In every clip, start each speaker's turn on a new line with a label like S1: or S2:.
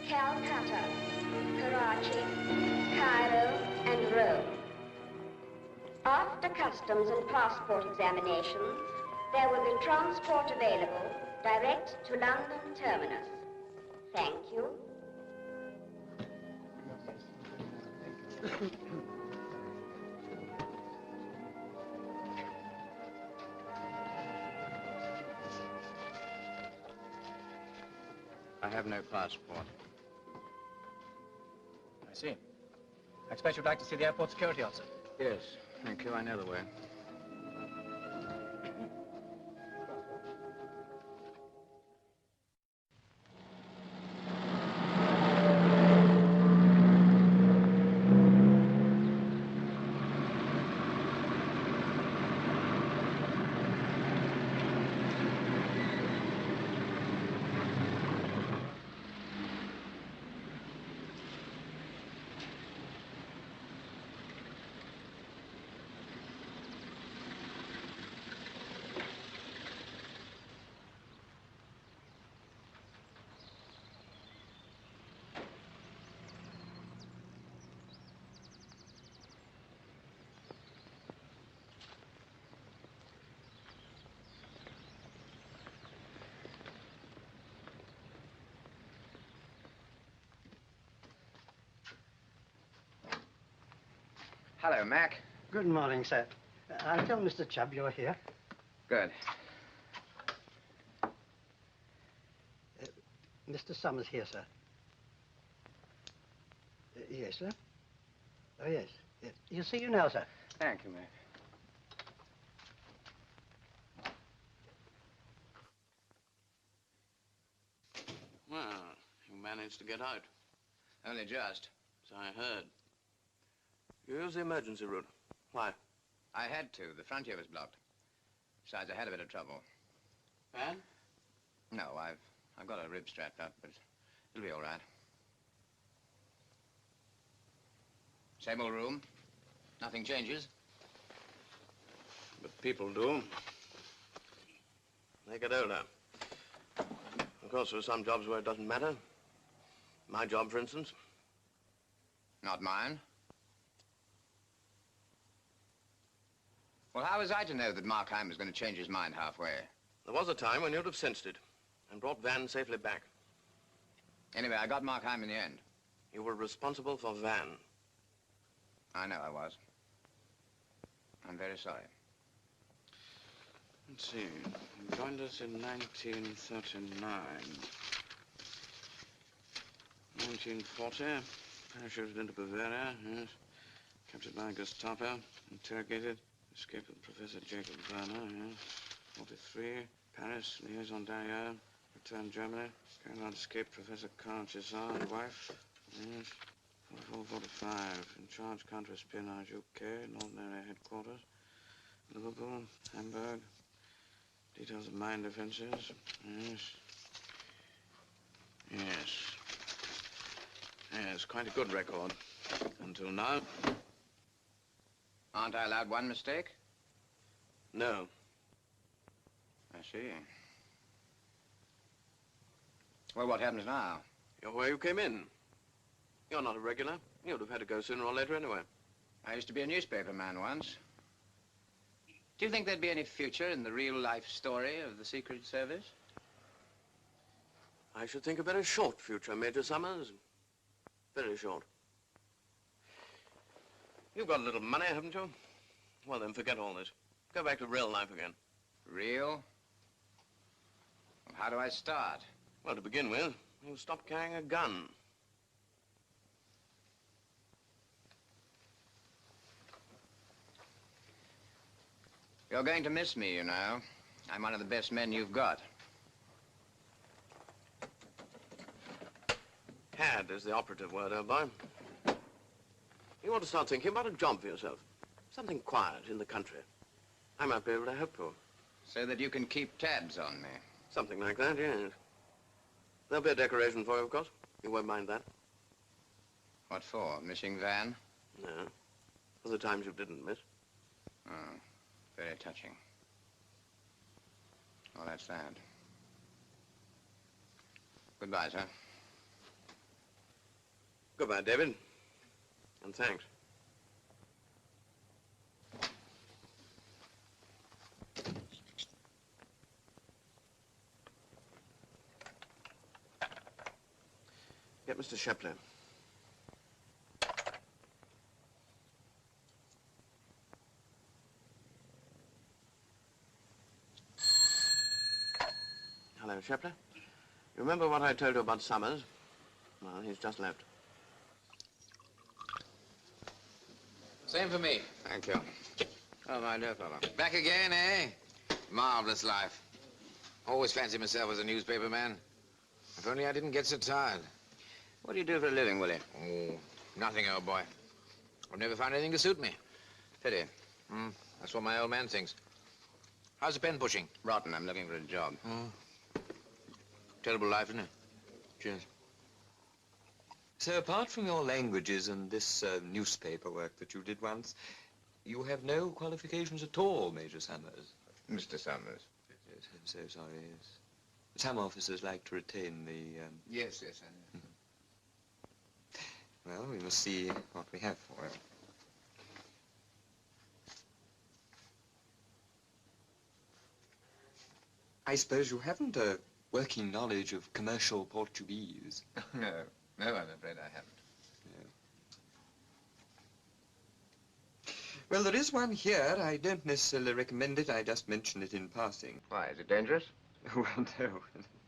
S1: Calcutta, Karachi, Cairo, and Rome. After customs and passport examinations, there will be transport available direct to London terminus. Thank you.
S2: I have no passport.
S3: I see. I expect you'd like to see the airport security officer.
S2: Yes, thank you. I know the way. Hello, Mac.
S4: Good morning, sir. I'll tell Mr. Chubb you're here.
S2: Good.
S4: Mr. Summers here, sir. Yes, sir? Oh, yes. He'll see you now, sir.
S2: Thank you, Mac.
S5: Well, you managed to get out.
S2: Only just.
S5: So I heard. You used the emergency route. Why?
S2: I had to. The frontier was blocked. Besides, I had a bit of trouble.
S5: Bad?
S2: No, I've got a rib strapped up, but it'll be all right. Same old room. Nothing changes.
S5: But people do. They get older. Of course, there are some jobs where it doesn't matter. My job, for instance.
S2: Not mine. Well, how was I to know that Markheim was going to change his mind halfway?
S5: There was a time when you'd have sensed it and brought Van safely back.
S2: Anyway, I got Markheim in the end.
S5: You were responsible for Van.
S2: I know I was. I'm very sorry.
S5: Let's see. He joined us in 1939. 1940, parachuted into Bavaria, yes. Captured by Gestapo, interrogated, escaped with Professor Jacob Werner, yes. 43, Paris, liaison d'Ailleurs, returned Germany, carried out escaped Professor Carl Chisar and wife, yes. 44, 45, in charge counter-espionage UK, Northern Area Headquarters, Liverpool, Hamburg, details of mine defenses, yes. Yes. Yes, quite a good record. Until now.
S2: Aren't I allowed one mistake?
S5: No.
S2: I see. Well, what happens now?
S5: You're where you came in. You're not a regular. You'd have had to go sooner or later anyway.
S2: I used to be a newspaper man once. Do you think there'd be any future in the real-life story of the Secret Service?
S5: I should think a very short future, Major Summers. Very short. You've got a little money, haven't you? Well, then forget all this. Go back to real life again.
S2: Real? Well, how do I start?
S5: Well, to begin with, you stop carrying a gun.
S2: You're going to miss me, you know. I'm one of the best men you've got.
S5: Had is the operative word, old boy. You ought to start thinking about a job for yourself. Something quiet in the country. I might be able to help you.
S2: So that you can keep tabs on me.
S5: Something like that, yes. There'll be a decoration for you, of course. You won't mind that.
S2: What for? Missing Van?
S5: No. For the times you didn't miss.
S2: Oh, very touching. Well, that's that. Goodbye, sir.
S5: Goodbye, David. And thanks. Get Mr. Shepler. Hello, Shepler. You remember what I told you about Summers? Well, he's just left.
S2: Same for me.
S5: Thank you. Oh, my dear fellow.
S2: Back again, eh? Marvelous life. Always fancied myself as a newspaper man. If only I didn't get so tired.
S5: What do you do for a living, Willie?
S2: Oh, nothing, old boy. I've never found anything to suit me.
S5: Pity.
S2: That's what my old man thinks. How's the pen pushing?
S5: Rotten. I'm looking for a job.
S2: Terrible life, isn't it? Cheers.
S6: So apart from your languages and this newspaper work that you did once, you have no qualifications at all, Major Summers.
S5: Mr. Summers.
S6: Yes, I'm so sorry, yes. Some officers like to retain the...
S2: Yes, yes, I know.
S6: Well, we must see what we have for him. I suppose you haven't a working knowledge of commercial Portuguese.
S2: No, I'm afraid I haven't.
S6: Well, there is one here. I don't necessarily recommend it. I just mention it in passing.
S5: Why, is it dangerous?
S6: Well, no.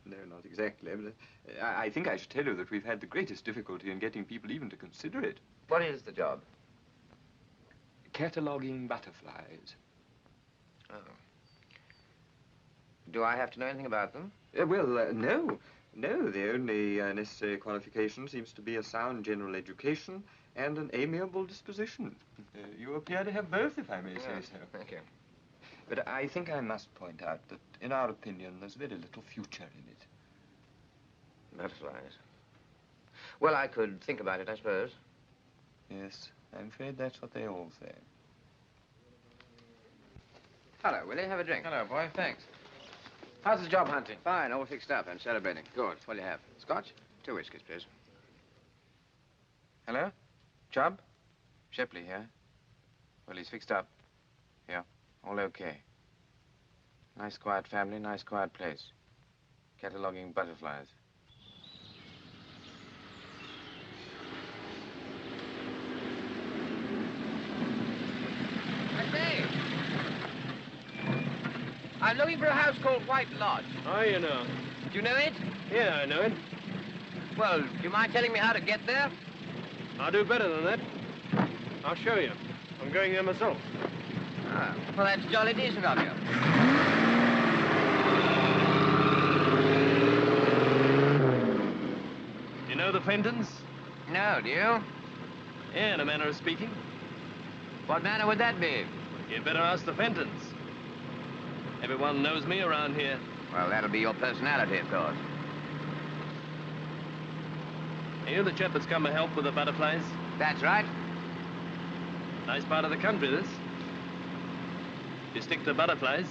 S6: No, not exactly. But, I think I should tell you that we've had the greatest difficulty in getting people even to consider it.
S5: What is the job?
S6: Cataloguing butterflies.
S5: Oh. Do I have to know anything about them?
S6: No. No, the only necessary qualification seems to be a sound general education and an amiable disposition. You appear to have both, if I may say so.
S5: Thank you.
S6: But I think I must point out that, in our opinion, there's very little future in it.
S5: Butterflies. Well, I could think about it, I suppose.
S6: Yes, I'm afraid that's what they all say.
S2: Hello, Willie. Have a drink.
S3: Hello, boy. Thanks.
S2: How's the job hunting? Fine. All fixed up and celebrating. Good. What'll you have? Scotch? 2 whiskeys, please.
S3: Hello? Chubb? Shipley here. Well, he's fixed up. Yeah, all okay. Nice, quiet family, nice, quiet place. Cataloging butterflies.
S2: I say, I'm looking for a house called White Lodge.
S7: Oh, you know.
S2: Do you know it?
S7: Yeah, I know it.
S2: Well, do you mind telling me how to get there?
S7: I'll do better than that. I'll show you. I'm going there myself.
S2: Ah, well, that's jolly decent of you.
S7: You know the Fentons?
S2: No, do you?
S7: Yeah, in a manner of speaking.
S2: What manner would that be?
S7: You'd better ask the Fentons. Everyone knows me around here.
S2: Well, that'll be your personality, of course.
S7: Are you the chap that's come to help with the butterflies?
S2: That's right.
S7: Nice part of the country, this. You stick to butterflies?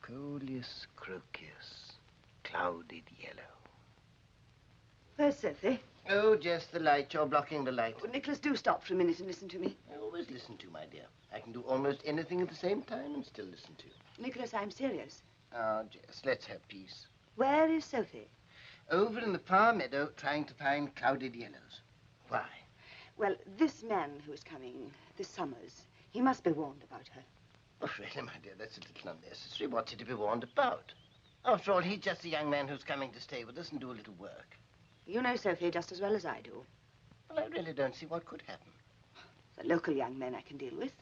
S4: Coleus crocus, clouded yellow.
S8: Where's Sophie?
S4: Oh, just the light. You're blocking the light.
S8: Oh, Nicholas, do stop for a minute and listen to me.
S4: I always listen to you, my dear. I can do almost anything at the same time and still listen to you.
S8: Nicholas, I'm serious.
S4: Ah, Jess, let's have peace.
S8: Where is Sophie?
S4: Over in the far meadow, trying to find clouded yellows. Why?
S8: Well, this man who is coming this Summers, he must be warned about her.
S4: Oh, really, my dear, that's a little unnecessary. What's he to be warned about? After all, he's just a young man who's coming to stay with us and do a little work.
S8: You know Sophie just as well as I do.
S4: Well, I really don't see what could happen.
S8: The local young men I can deal with.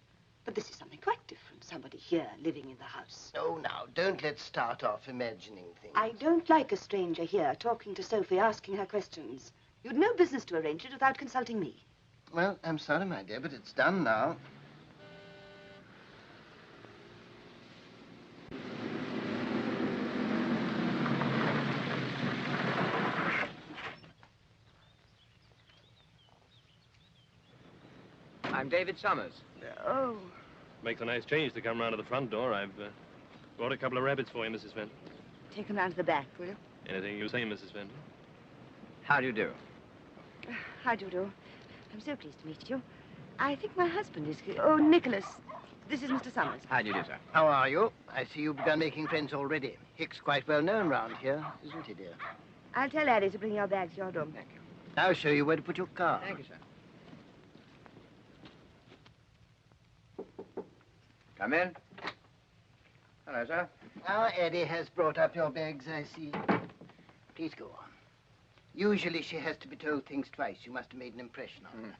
S8: But this is something quite different. Somebody here living in the house.
S4: Oh, now, don't let's start off imagining things.
S8: I don't like a stranger here talking to Sophie, asking her questions. You'd no business to arrange it without consulting me.
S4: Well, I'm sorry, my dear, but it's done now.
S2: I'm David Summers.
S8: Oh.
S7: Makes a nice change to come round to the front door. I've brought a couple of rabbits for you, Mrs. Fenton.
S8: Take them round to the back, will you?
S7: Anything you say, Mrs. Fenton.
S2: How do you do?
S8: How do you do? I'm so pleased to meet you. I think my husband is here. Oh, Nicholas. This is Mr. Summers.
S2: How do you do, sir?
S4: How are you? I see you've begun making friends already. Hick's quite well known round here, isn't he, dear?
S8: I'll tell Addie to bring your bags to your room.
S2: Thank you.
S4: I'll show you where to put your car.
S2: Thank you, sir. Come in. Hello, sir.
S4: Our Addie has brought up your bags, I see. Please go on. Usually she has to be told things twice. You must have made an impression on her.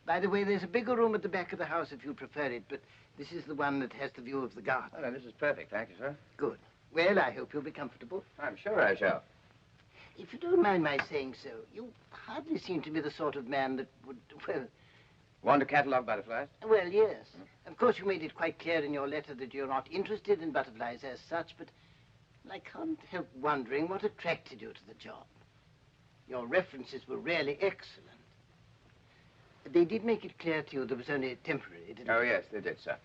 S4: By the way, there's a bigger room at the back of the house if you prefer it, but this is the one that has the view of the garden.
S2: Oh, no, this is perfect. Thank you, sir.
S4: Good. Well, I hope you'll be comfortable.
S2: I'm sure I shall.
S4: If you don't mind my saying so, you hardly seem to be the sort of man that would, well...
S2: Want to catalogue butterflies?
S4: Well, yes. Of course, you made it quite clear in your letter that you're not interested in butterflies as such, but I can't help wondering what attracted you to the job. Your references were really excellent. They did make it clear to you there was only a temporary, didn't
S2: Oh,
S4: they?
S2: yes, they did, sir.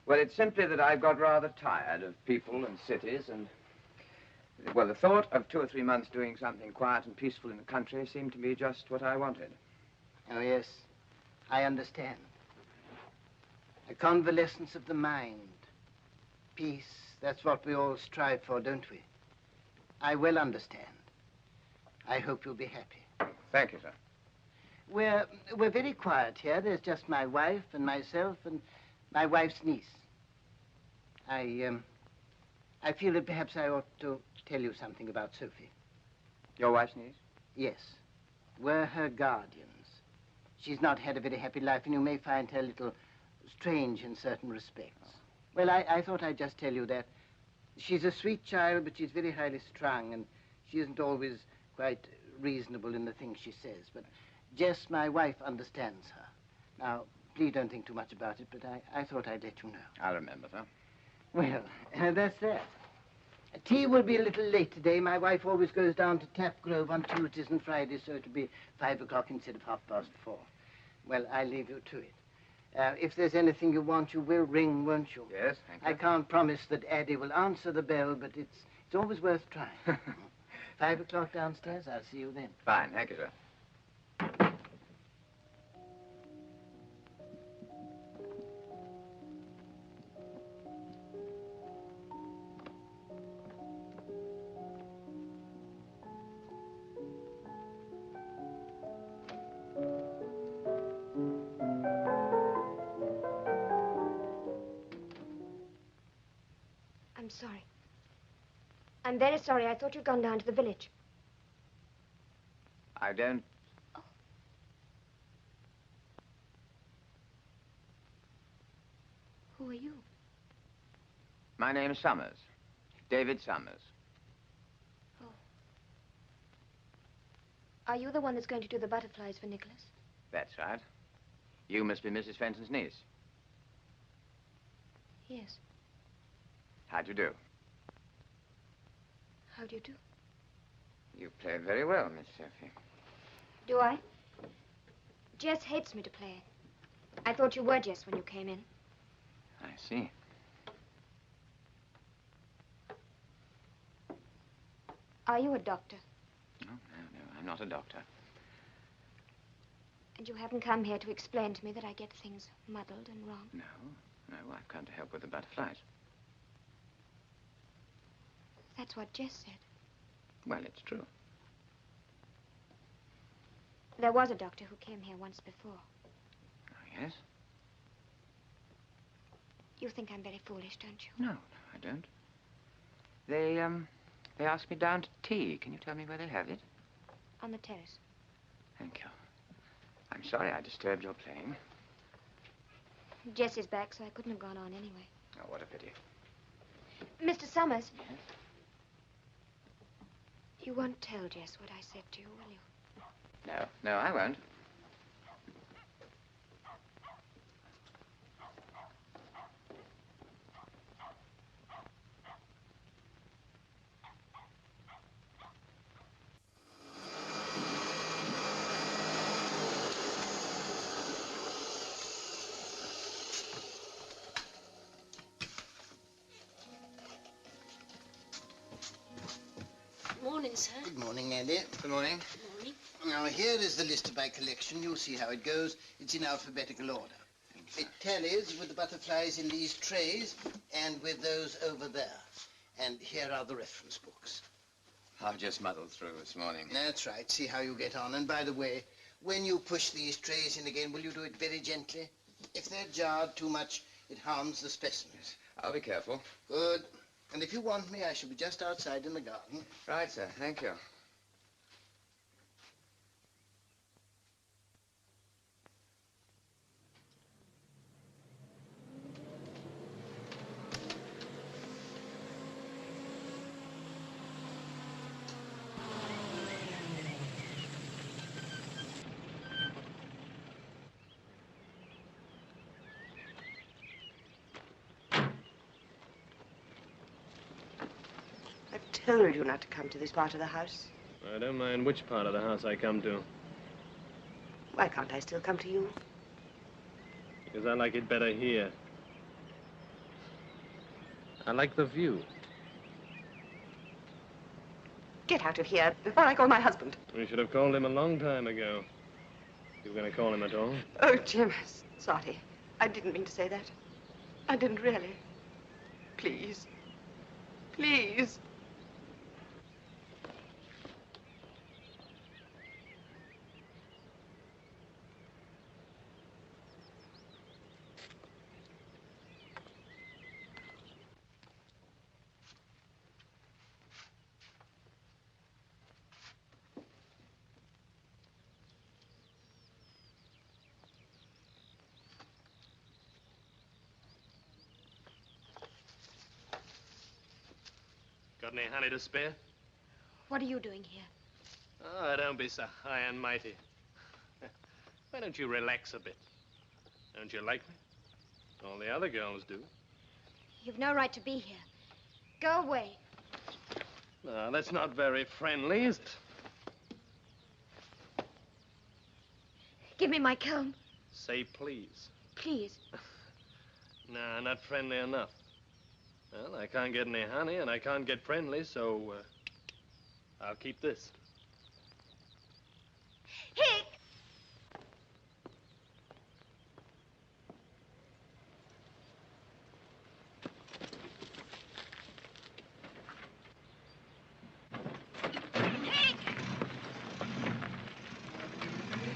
S2: Well, it's simply that I've got rather tired of people and cities and... Well, the thought of 2 or 3 months doing something quiet and peaceful in the country seemed to be just what I wanted.
S4: Oh, yes. I understand. A convalescence of the mind. Peace, that's what we all strive for, don't we? I well understand. I hope you'll be happy.
S2: Thank you, sir.
S4: We're very quiet here. There's just my wife and myself and my wife's niece. I feel that perhaps I ought to tell you something about Sophie.
S2: Your wife's niece?
S4: Yes. We're her guardians. She's not had a very happy life, and you may find her a little strange in certain respects. Well, I thought I'd just tell you that. She's a sweet child, but she's very highly strung, and she isn't always quite reasonable in the things she says. But Jess, my wife, understands her. Now, please don't think too much about it, but I thought I'd let you know.
S2: I'll remember, sir.
S4: Well, that's that. Tea will be a little late today. My wife always goes down to Tap Grove on Tuesdays and Fridays, so it'll be 5 o'clock instead of 4:30. Well, I'll leave you to it. If there's anything you want, you will ring, won't you?
S2: Yes, thank you.
S4: I can't promise that Addie will answer the bell, but it's always worth trying. 5 o'clock downstairs. I'll see you then.
S2: Fine, thank you, sir.
S1: I'm sorry. I'm very sorry. I thought you'd gone down to the village.
S2: I don't...
S1: Who are you?
S2: My name's Summers. David Summers.
S1: Oh. Are you the one that's going to do the butterflies for Nicholas?
S2: That's right. You must be Mrs. Fenton's niece.
S1: Yes.
S2: How do you do?
S1: How do you do?
S2: You play very well, Miss Sophie.
S1: Do I? Jess hates me to play. I thought you were Jess when you came in.
S2: I see.
S1: Are you a doctor?
S2: No, I'm not a doctor.
S1: And you haven't come here to explain to me that I get things muddled and wrong?
S2: No, I've come to help with the butterflies.
S1: That's what Jess said.
S2: Well, it's true.
S1: There was a doctor who came here once before.
S2: Oh, yes?
S1: You think I'm very foolish, don't you?
S2: No, I don't. They asked me down to tea. Can you tell me where they have it?
S1: On the terrace.
S2: Thank you. I'm sorry I disturbed your playing.
S1: Jess is back, so I couldn't have gone on anyway.
S2: Oh, what a pity.
S1: Mr. Summers.
S2: Yes?
S1: You won't tell Jess what I said to you, will you?
S2: No, I won't.
S9: Morning, sir.
S4: Good morning, Andy.
S2: Good morning.
S9: Good morning.
S4: Now, here is the list of my collection. You'll see how it goes. It's in alphabetical order. It tallies with the butterflies in these trays and with those over there. And here are the reference books.
S3: I've just muddled through this morning.
S4: That's right. See how you get on. And by the way, when you push these trays in again, will you do it very gently? If they're jarred too much, it harms the specimens.
S3: I'll be careful.
S4: Good. And if you want me, I shall be just outside in the garden.
S3: Right, sir. Thank you.
S8: I told you not to come to this part of the house.
S7: I don't mind which part of the house I come to,
S8: Why can't I still come to you?
S7: because I like it better here. I like the view.
S8: Get out of here before I call my husband.
S7: We should have called him a long time ago. You were going to call him at all?
S8: Oh, Jim, sorry. I didn't mean to say that. I didn't really. Please. Please.
S7: Got any honey to spare?
S9: What are you doing here?
S7: Oh, don't be so high and mighty. Why don't you relax a bit? Don't you like me? All the other girls do.
S9: You've no right to be here. Go away.
S7: No, that's not very friendly, is it?
S9: Give me my comb.
S7: Say please.
S9: Please.
S7: No, not friendly enough. Well, I can't get any honey, and I can't get friendly, so I'll keep this.
S9: Hick!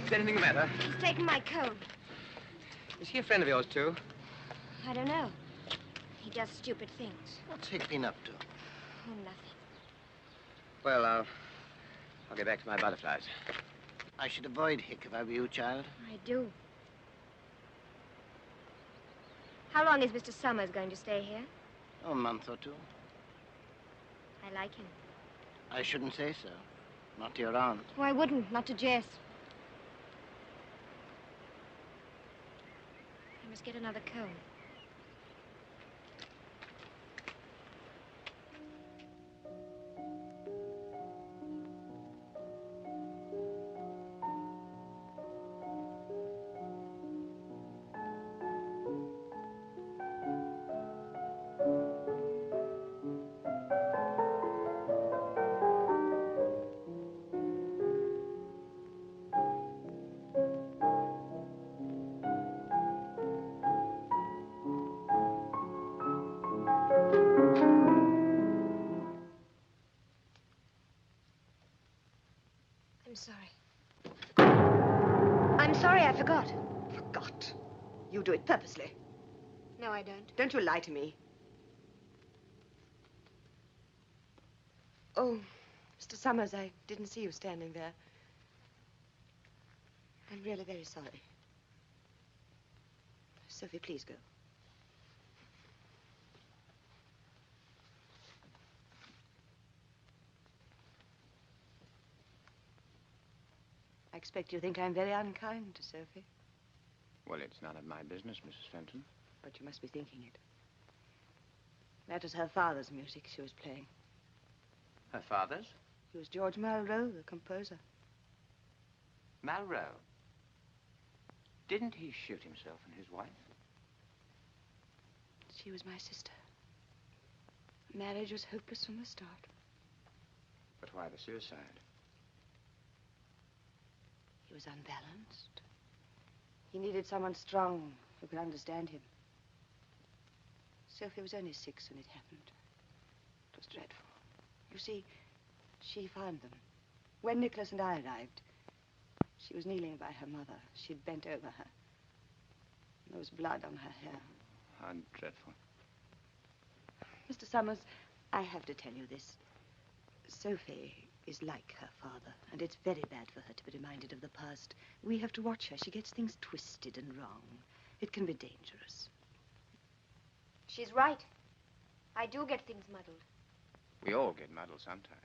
S2: Is anything the matter?
S9: He's taken my comb.
S2: Is he a friend of yours, too?
S9: I don't know. He does stupid things.
S4: What's Hick been up to?
S9: Oh, nothing.
S2: Well, I'll get back to my butterflies.
S4: I should avoid Hick if I were you, child.
S9: I do. How long is Mr. Summers going to stay here?
S4: Oh, a month or two.
S9: I like him.
S4: I shouldn't say so. Not to your aunt.
S9: Oh, I wouldn't. Not to Jess. I must get another comb. I'm sorry. I'm sorry I forgot.
S8: Forgot. You do it purposely.
S9: No, I don't.
S8: Don't you lie to me. Oh, Mr. Summers, I didn't see you standing there. I'm really very sorry. Sophie, please go. I expect you think I'm very unkind to Sophie.
S2: Well, it's none of my business, Mrs. Fenton.
S8: But you must be thinking it. That was her father's music she was playing.
S2: Her father's?
S8: He was George Malraux, the composer.
S2: Malraux. Didn't he shoot himself and his wife?
S8: She was my sister. Marriage was hopeless from the start.
S2: But why the suicide?
S8: He was unbalanced. He needed someone strong who could understand him. Sophie was only 6 when it happened. It was dreadful. You see, she found them. When Nicholas and I arrived, she was kneeling by her mother. She'd bent over her. There was blood on her hair.
S2: How dreadful.
S8: Mr. Summers, I have to tell you this. Sophie is like her father, and it's very bad for her to be reminded of the past. We have to watch her. She gets things twisted and wrong. It can be dangerous.
S9: She's right. I do get things muddled.
S2: We all get muddled sometimes.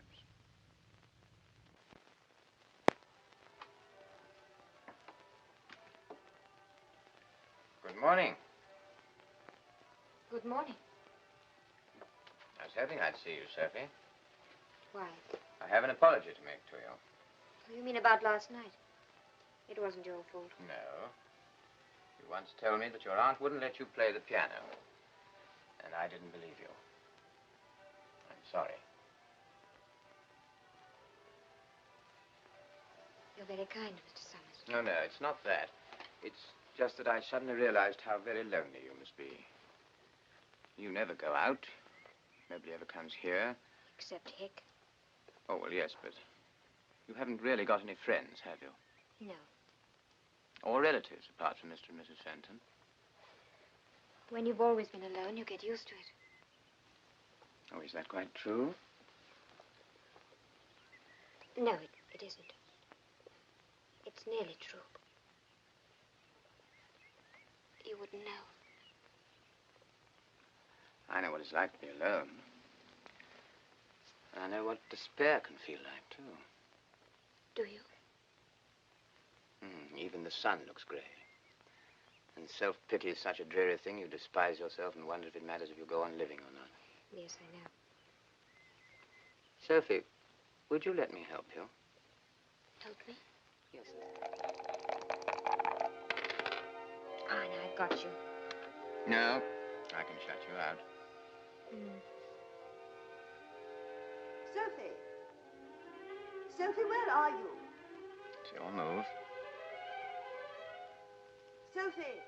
S2: Good morning.
S9: Good morning.
S2: I was hoping I'd see you, Sophie.
S9: Why?
S2: I have an apology to make to you.
S9: You mean about last night? It wasn't your fault.
S2: No. You once told me that your aunt wouldn't let you play the piano. And I didn't believe you. I'm sorry.
S9: You're very kind, Mr. Summers.
S2: No, no, it's not that. It's just that I suddenly realized how very lonely you must be. You never go out. Nobody ever comes here.
S9: Except Hick.
S2: Oh, well, yes, but you haven't really got any friends, have you?
S9: No.
S2: Or relatives, apart from Mr. and Mrs. Fenton?
S9: When you've always been alone, you get used to it.
S2: Oh, is that quite true?
S9: No, it isn't. It's nearly true. You wouldn't know.
S2: I know what it's like to be alone. And I know what despair can feel like, too.
S9: Do you?
S2: Even the sun looks grey. And self-pity is such a dreary thing, you despise yourself and wonder if it matters if you go on living or not.
S9: Yes, I know.
S2: Sophie, would you let me help you?
S9: Help me?
S2: Yes.
S9: Ah, now I've got you.
S2: No, I can shut you out.
S8: Sophie! Sophie, where are you?
S2: It's your move.
S8: Sophie!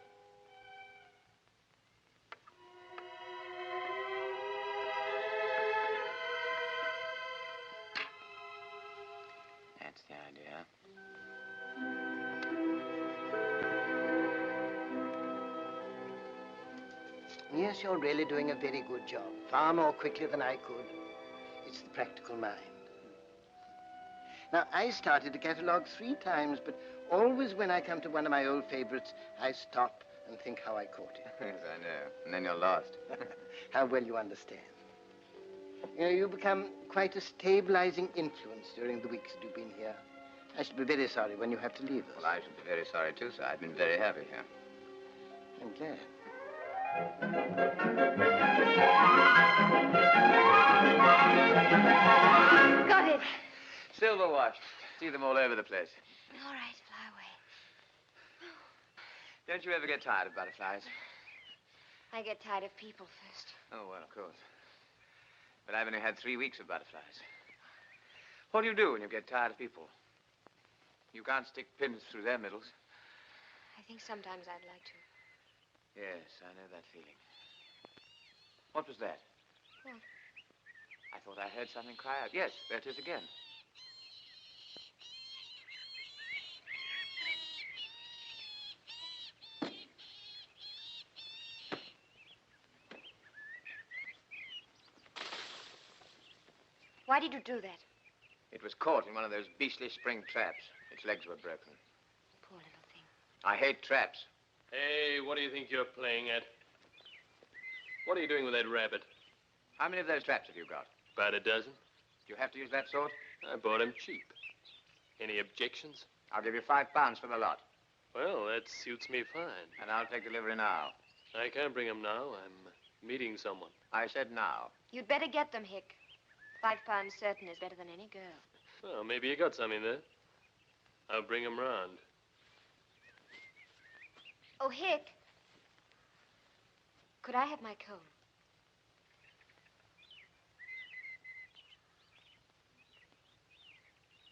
S2: That's the idea.
S4: Yes, you're really doing a very good job. Far more quickly than I could. It's the practical mind. Now, I started to catalogue 3 times, but always when I come to one of my old favorites, I stop and think how I caught it.
S2: Yes, I know. And then you're lost.
S4: How well you understand. You know, you become quite a stabilizing influence during the weeks that you've been here. I should be very sorry when you have to leave us.
S2: Well, I should be very sorry, too, sir. I've been very happy here.
S4: I'm glad.
S9: Got it.
S2: Silver washed. See them all over the place.
S9: All right, fly away.
S2: Don't you ever get tired of butterflies?
S9: I get tired of people first.
S2: Oh, well, of course. But I've only had 3 weeks of butterflies. What do you do when you get tired of people? You can't stick pins through their middles.
S9: I think sometimes I'd like to.
S2: Yes, I know that feeling. What was that?
S9: What?
S2: I thought I heard something cry out. Yes, there it is again.
S9: Why did you do that?
S2: It was caught in one of those beastly spring traps. Its legs were broken.
S9: Poor little thing.
S2: I hate traps.
S7: Hey, what do you think you're playing at? What are you doing with that rabbit?
S2: How many of those traps have you got?
S7: About a dozen.
S2: Do you have to use that sort?
S7: I bought him cheap. Any objections?
S2: I'll give you £5 for the lot.
S7: Well, that suits me fine.
S2: And I'll take delivery now.
S7: I can't bring him now. I'm meeting someone.
S2: I said now.
S9: You'd better get them, Hick. £5 certain is better than any girl.
S7: Well, maybe you got some in there. I'll bring him round.
S9: Oh, Hick. Could I have my comb?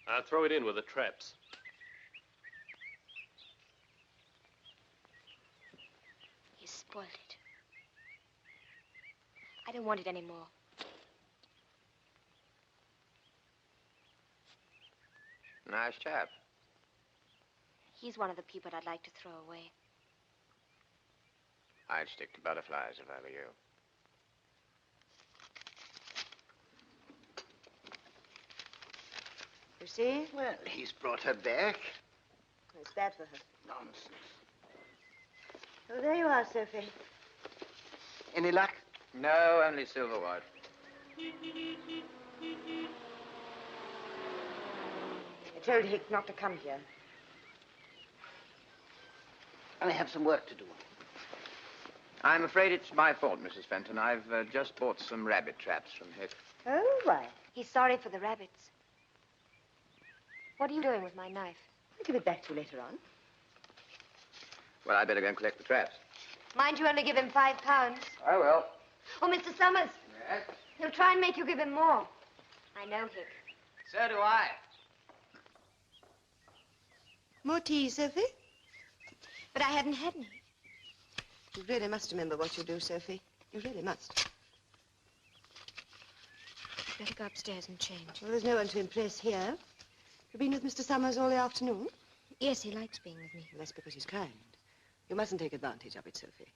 S7: I'll throw it in with the traps.
S9: spoiled it. I don't want it anymore.
S2: Nice chap.
S9: He's one of the people I'd like to throw away.
S2: I'd stick to butterflies if I were you.
S8: You see?
S4: Well, he's brought her back.
S8: It's bad for her.
S4: Nonsense.
S8: Oh, there you are, Sophie.
S4: Any luck?
S2: No, only silver white.
S8: I told Hick not to come here.
S4: I have some work to do.
S2: I'm afraid it's my fault, Mrs. Fenton. I've just bought some rabbit traps from Hick.
S8: Oh, why?
S9: He's sorry for the rabbits. What are you doing with my knife?
S8: I'll give it back to you later on.
S2: Well, I'd better go and collect the traps.
S9: Mind you only give him £5.
S2: I will.
S9: Oh, Mr. Summers,
S2: Yes?
S9: he'll try and make you give him more. I know Hick.
S2: So do I.
S8: More tea, Sophie?
S9: But I haven't had any.
S8: You really must remember what you do, Sophie. You really must.
S9: I'd better go upstairs and change.
S8: Well, there's no one to impress here. You've been with Mr. Summers all the afternoon?
S9: Yes, he likes being with me.
S8: Well, that's because he's kind. You mustn't take advantage of it, Sophie.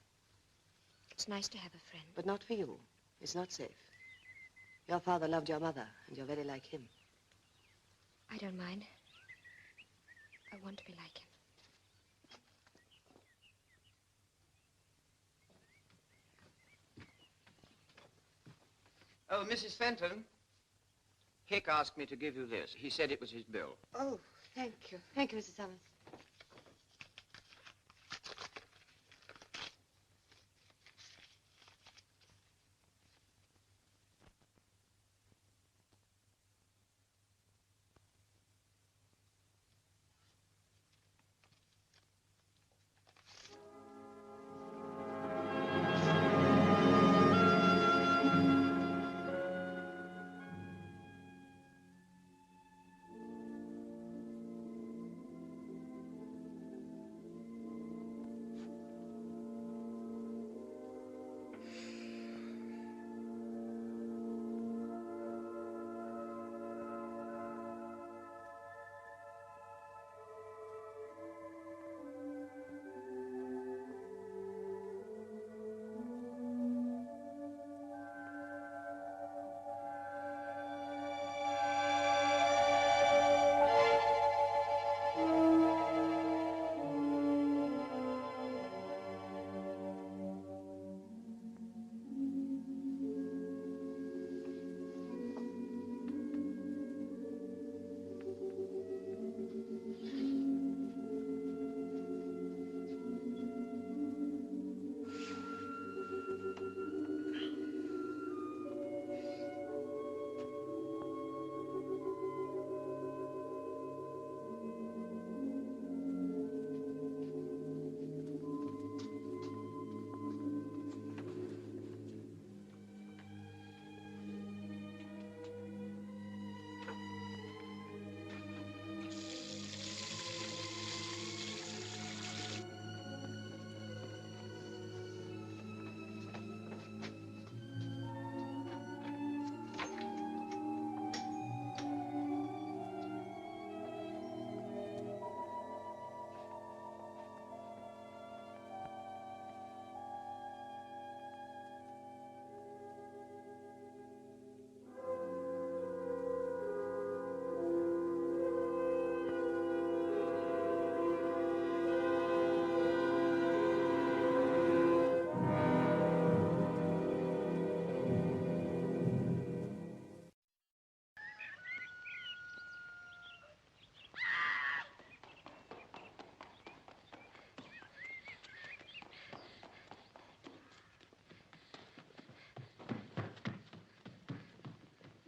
S9: It's nice to have a friend.
S8: But not for you. It's not safe. Your father loved your mother, and you're very like him.
S9: I don't mind. I want to be like him.
S2: Oh, Mrs. Fenton. Hick asked me to give you this. He said it was his bill.
S8: Oh, thank you. Thank you, Mrs. Summers.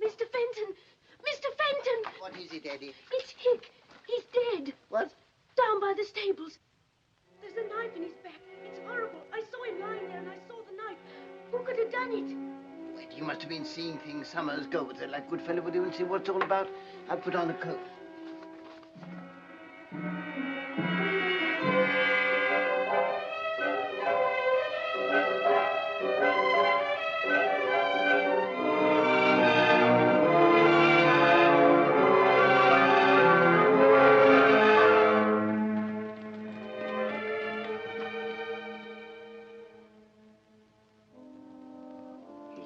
S10: Mr. Fenton! Mr. Fenton!
S4: What is it, Eddie?
S10: It's Hick. He's dead.
S4: What?
S10: Down by the stables. There's a knife in his back. It's horrible. I saw him lying there and I saw the knife. Who could have done it?
S4: Wait, you must have been seeing things. Summers, go with her like good fellow would you and see what it's all about. I'll put on the coat.
S2: He's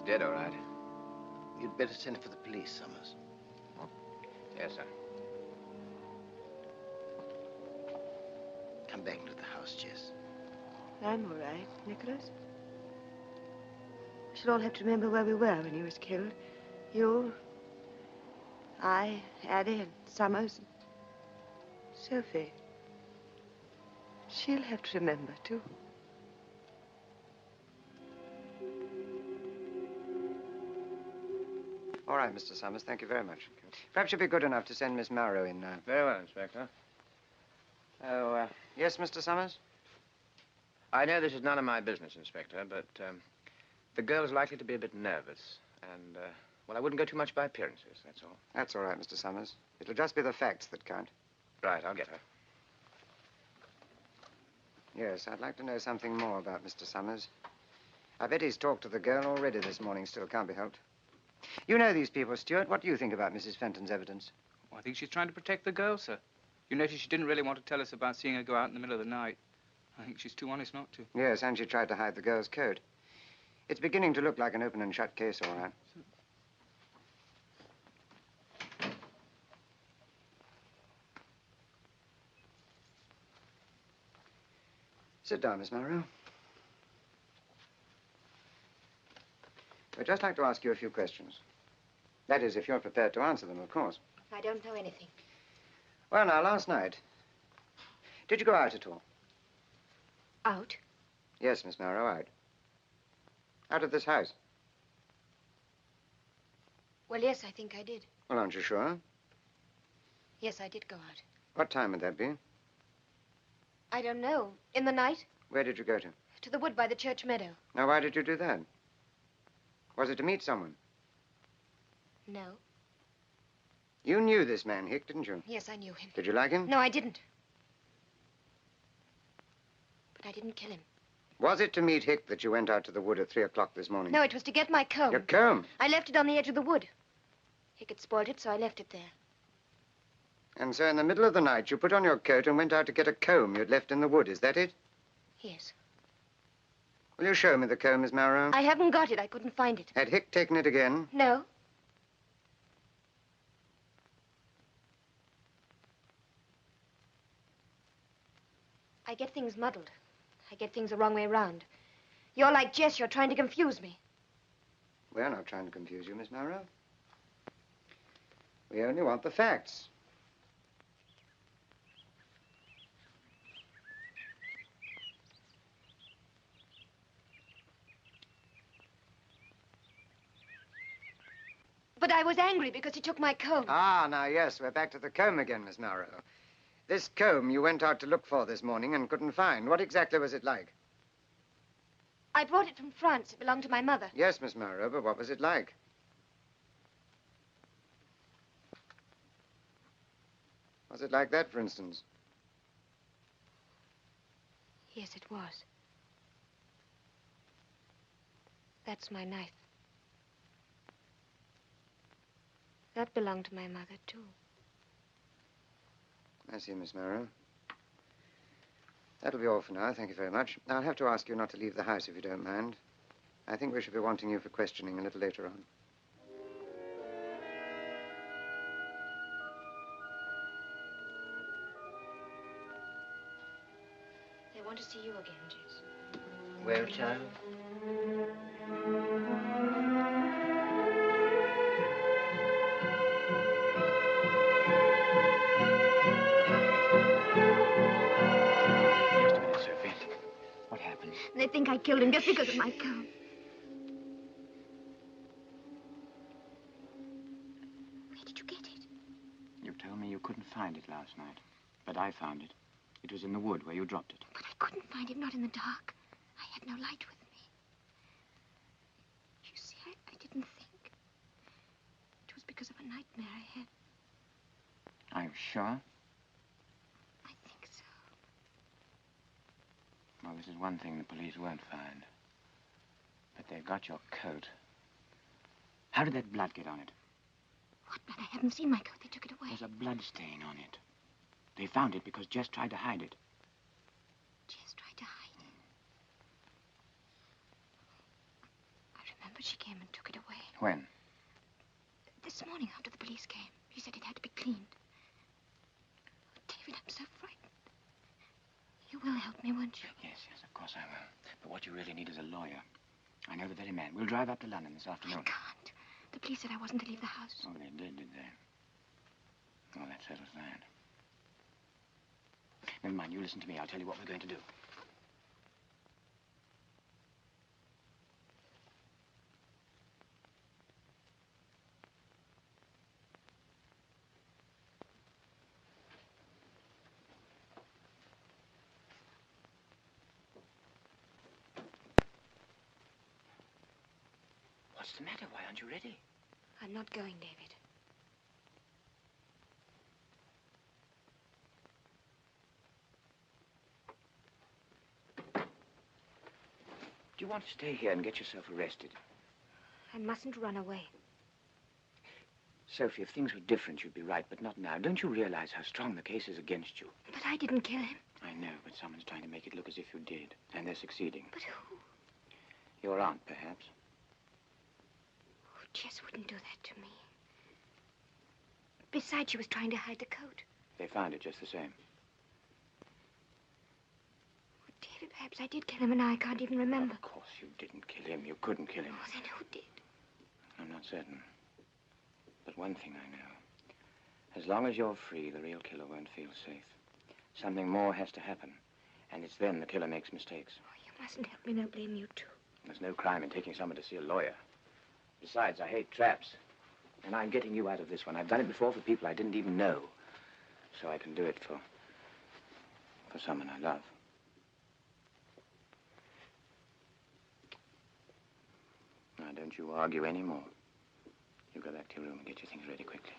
S2: dead, all right.
S4: You'd better send for the police, Summers.
S2: Yes, sir.
S4: Come back into the house, Jess.
S8: I'm all right, Nicholas. We should all have to remember where we were when he was killed. You, I, Addie, and Summers, and Sophie. She'll have to remember, too.
S11: All right, Mr. Summers, thank you very much. Perhaps you'll be good enough to send Miss Marrow in now.
S2: Very well, Inspector. Oh,
S11: Yes, Mr. Summers?
S2: I know this is none of my business, Inspector, but the girl's likely to be a bit nervous. And, well, I wouldn't go too much by appearances, that's all.
S11: That's all right, Mr. Summers. It'll just be the facts that count.
S2: Right, I'll get her.
S11: Yes, I'd like to know something more about Mr. Summers. I bet he's talked to the girl already this morning. Still can't be helped. You know these people, Stuart. What do you think about Mrs. Fenton's evidence?
S12: Well, I think she's trying to protect the girl, sir. You notice she didn't really want to tell us about seeing her go out in the middle of the night. I think she's too honest not to.
S11: Yes, and she tried to hide the girl's coat. It's beginning to look like an open and shut case, all right. Sit down, Miss Marrow. I'd just like to ask you a few questions. That is, if you're prepared to answer them, of course.
S9: I don't know anything.
S11: Well, now, last night, did you go out at all?
S9: Out?
S11: Yes, Miss Marrow, out. Out of this house?
S9: Well, yes, I think I did.
S11: Well, aren't you sure?
S9: Yes, I did go out.
S11: What time would that be?
S9: I don't know. In the night?
S11: Where did you go to?
S9: To the wood by the church meadow.
S11: Now, why did you do that? Was it to meet someone?
S9: No.
S11: You knew this man, Hick, didn't you?
S9: Yes, I knew him.
S11: Did you like him?
S9: No, I didn't. But I didn't kill him.
S11: Was it to meet Hick that you went out to the wood at 3 o'clock this morning?
S9: No, it was to get my comb.
S11: Your comb?
S9: I left it on the edge of the wood. Hick had spoiled it, so I left it there.
S11: And so in the middle of the night, you put on your coat and went out to get a comb you'd left in the wood, is that it?
S9: Yes.
S11: Will you show me the comb, Miss Marrow?
S9: I haven't got it. I couldn't find it.
S11: Had Hick taken it again?
S9: No. I get things muddled. I get things the wrong way around. You're like Jess. You're trying to confuse me.
S11: We're not trying to confuse you, Miss Marrow. We only want the facts.
S9: But I was angry because he took my comb.
S11: Ah, now, yes, we're back to the comb again, Miss Marrow. This comb you went out to look for this morning and couldn't find. What exactly was it like?
S9: I brought it from France. It belonged to my mother.
S11: Yes, Miss Marrow, but what was it like? Was it like that, for instance?
S9: Yes, it was. That's my knife. That belonged to my mother, too.
S11: I see, Miss Marrow. That'll be all for now. Thank you very much. I'll have to ask you not to leave the house if you don't mind. I think we should be wanting you for questioning a little later on.
S9: They want to see you again, Jess.
S4: Well, child?
S2: Just a minute, Sophie. What happened?
S9: They think I killed him just because of my comb. Where did you get it?
S2: You told me you couldn't find it last night, but I found it. It was in the wood where you dropped it.
S9: But I couldn't find it, not in the dark. I had no light with me. You see, I didn't think. It was because of a nightmare I had.
S2: Are you sure?
S9: I think so.
S2: Well, this is one thing the police won't find. But they've got your coat. How did that blood get on it?
S9: What blood? I haven't seen my coat. They took it away.
S2: There's a blood stain on it. They found it because Jess tried to hide it.
S9: Jess tried to hide it. I remember she came and took it away.
S2: When?
S9: This morning after the police came. She said it had to be cleaned. Oh, David, I'm so frightened. You will help me, won't you?
S2: Yes, of course I will. But what you really need is a lawyer. I know the very man. We'll drive up to London this afternoon.
S9: I can't. The police said I wasn't to leave the house.
S2: Oh, they did they? Well, that settles that. Never mind, you listen to me. I'll tell you what we're going to do. What's the matter? Why aren't you ready?
S9: I'm not going, David.
S2: Do you want to stay here and get yourself arrested?
S9: I mustn't run away.
S2: Sophie, if things were different, you'd be right, but not now. Don't you realize how strong the case is against you?
S9: But I didn't kill him.
S2: I know, but someone's trying to make it look as if you did, and they're succeeding.
S9: But who?
S2: Your aunt, perhaps.
S9: Oh, Jess wouldn't do that to me. Besides, she was trying to hide the coat.
S2: They found it just the same.
S9: Oh, David, perhaps I did kill him, and now I can't even remember.
S2: Of course you didn't kill him. You couldn't kill him.
S9: Oh, then who did?
S2: I'm not certain. But one thing I know. As long as you're free, the real killer won't feel safe. Something more has to happen. And it's then the killer makes mistakes.
S9: Oh, you mustn't help me. They'll blame you, too.
S2: There's no crime in taking someone to see a lawyer. Besides, I hate traps. And I'm getting you out of this one. I've done it before for people I didn't even know. So I can do it for someone I love. Now, don't you argue anymore. You go back to your room and get your things ready quickly.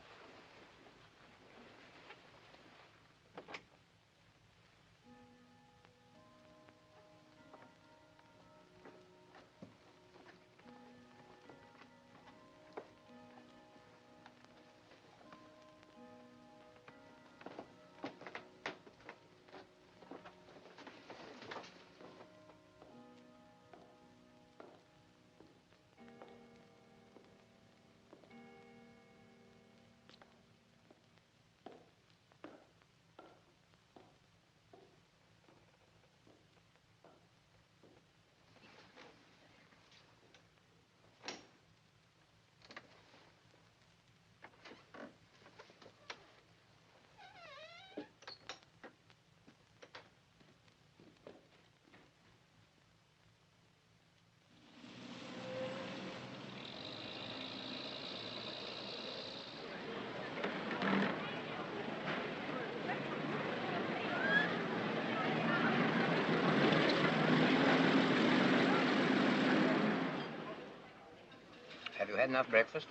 S2: Have you had enough breakfast?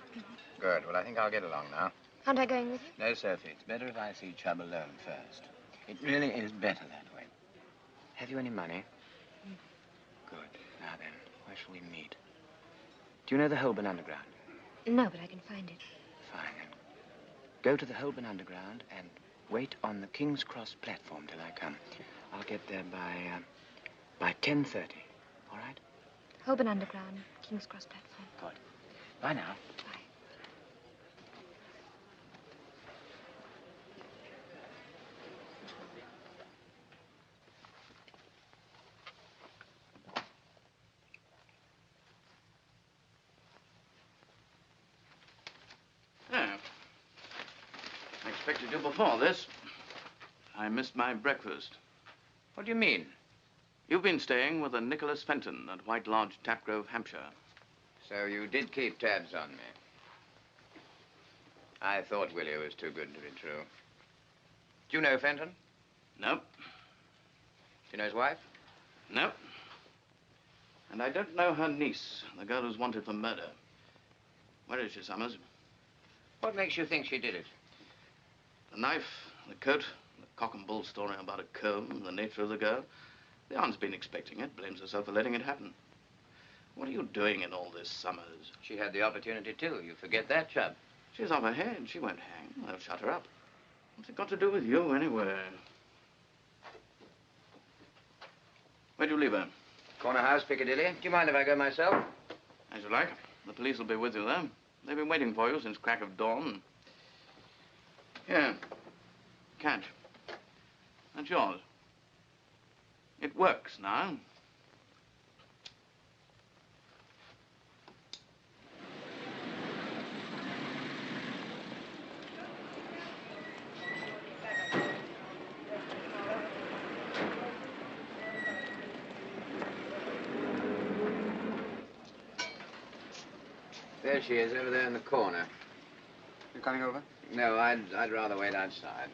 S2: Good. Well, I think I'll get along now.
S9: Aren't I going with you?
S2: No, Sophie. It's better if I see Chubb alone first. It really is better that way. Have you any money? Good. Now then, where shall we meet? Do you know the Holborn Underground?
S9: No, but I can find it.
S2: Fine, then. Go to the Holborn Underground and wait on the King's Cross platform till I come. I'll get there by 10:30. All right?
S9: Holborn Underground, King's Cross platform.
S2: Good. Bye now.
S9: Bye.
S5: Yeah. I expected you before this. I missed my breakfast.
S2: What do you mean?
S5: You've been staying with a Nicholas Fenton at White Lodge, Tapgrove, Hampshire.
S2: So you did keep tabs on me. I thought Willie was too good to be true. Do you know Fenton?
S5: Nope.
S2: Do you know his wife?
S5: Nope. And I don't know her niece, the girl who's wanted for murder. Where is she, Summers?
S2: What makes you think she did it?
S5: The knife, the coat, the cock and bull story about a comb, the nature of the girl. The aunt's been expecting it, blames herself for letting it happen. What are you doing in all this, Summers?
S2: She had the opportunity, too. You forget that, chap.
S5: She's off her head. She won't hang. They'll shut her up. What's it got to do with you, anyway? Where'd you leave her?
S2: Corner house, Piccadilly. Do you mind if I go myself?
S5: As you like. The police will be with you, though. They've been waiting for you since crack of dawn. Here. Catch. That's yours. It works now.
S2: There she is, over there in the corner.
S11: You coming over?
S2: No, I'd rather wait outside.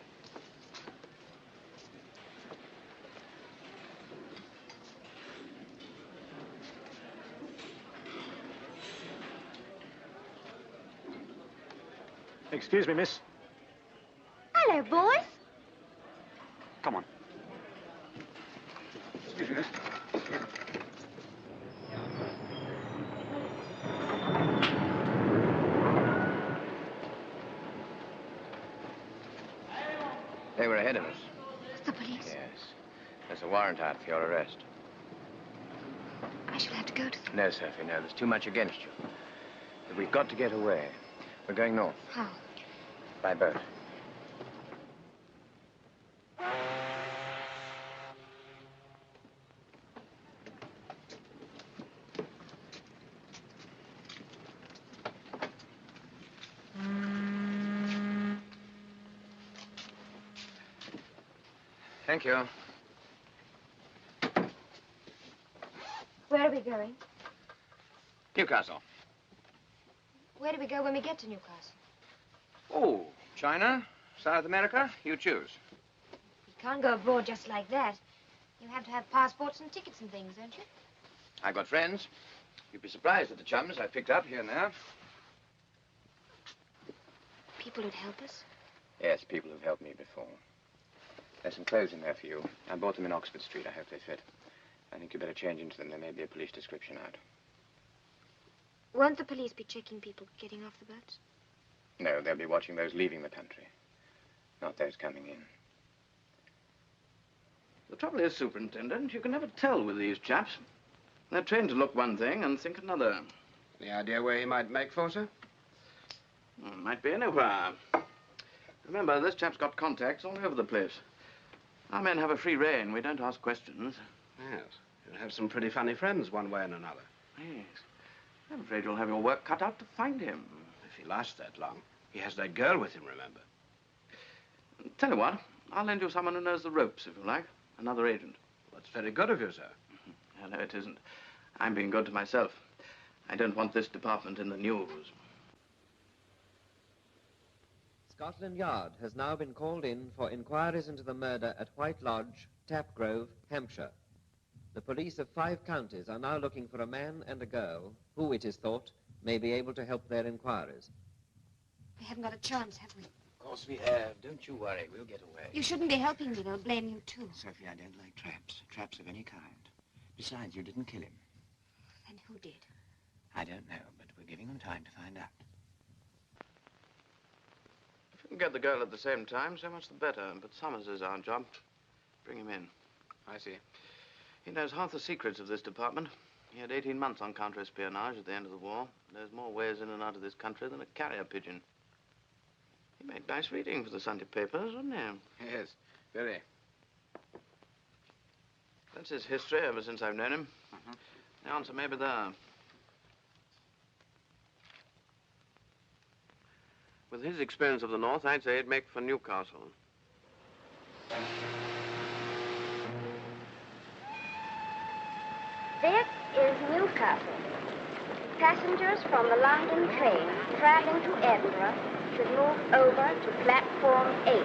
S13: Excuse me, miss.
S10: Hello, boys.
S13: Come on. Excuse me, miss.
S2: They were ahead of us.
S9: It's the police.
S2: Yes. There's a warrant out for your arrest.
S9: I shall have to go to them.
S2: No, Sophie, no. There's too much against you. But we've got to get away. We're going north.
S9: How?
S2: By boat. Thank you.
S9: Where are we going?
S2: Newcastle.
S9: Where do we go when we get to Newcastle?
S2: Oh, China, South America, you choose.
S9: You can't go abroad just like that. You have to have passports and tickets and things, don't you?
S2: I've got friends. You'd be surprised at the chums I've picked up here and there.
S9: People who'd help us?
S2: Yes, people who've helped me before. There's some clothes in there for you. I bought them in Oxford Street. I hope they fit. I think you better change into them. There may be a police description out.
S9: Won't the police be checking people getting off the boats?
S2: No, they'll be watching those leaving the country, not those coming in.
S5: The trouble is, Superintendent, you can never tell with these chaps. They're trained to look one thing and think another.
S14: Any idea where he might make for, sir?
S5: Might be anywhere. Remember, this chap's got contacts all over the place. Our men have a free rein. We don't ask questions.
S14: Yes. You'll have some pretty funny friends one way and another.
S5: Yes. I'm afraid you'll have your work cut out to find him.
S14: If he lasts that long. He has that girl with him, remember?
S5: Tell you what, I'll lend you someone who knows the ropes, if you like. Another agent.
S14: That's very good of you, sir.
S5: No, it isn't. I'm being good to myself. I don't want this department in the news.
S15: Scotland Yard has now been called in for inquiries into the murder at White Lodge, Tapgrove, Hampshire. The police of 5 counties are now looking for a man and a girl who, it is thought, may be able to help their inquiries.
S9: We haven't got a chance, have we?
S2: Of course we have. Don't you worry. We'll get away.
S9: You shouldn't be helping me. They'll blame you, too.
S2: Sophie, I don't like traps. Traps of any kind. Besides, you didn't kill him.
S9: Then who did?
S2: I don't know, but we're giving them time to find out.
S5: If we can get the girl at the same time, so much the better. But Summers is our job. Bring him in.
S14: I see.
S5: He knows half the secrets of this department. He had 18 months on counter-espionage at the end of the war. There's more ways in and out of this country than a carrier pigeon. He made nice reading for the Sunday papers, wouldn't he?
S14: Yes, very.
S5: That's his history ever since I've known him. The answer may be there. With his experience of the North, I'd say he'd make for Newcastle.
S1: This is Newcastle. Passengers from the London train traveling to Edinburgh should move over to platform 8.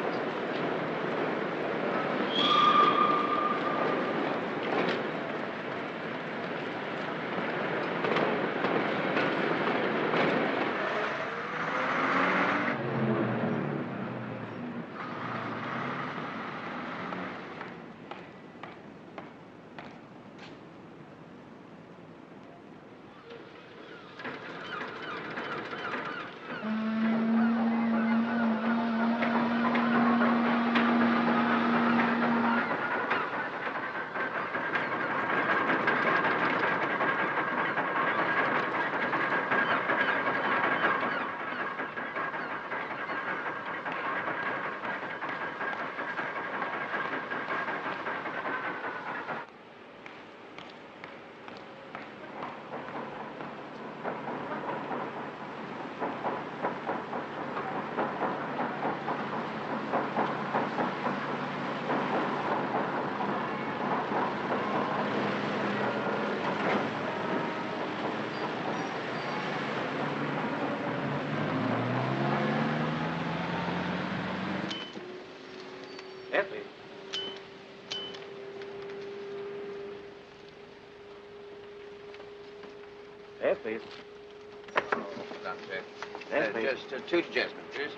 S2: Yes, please.
S3: Oh, that's it.
S2: Yes, please.
S3: Just 2 to Jasmine, please.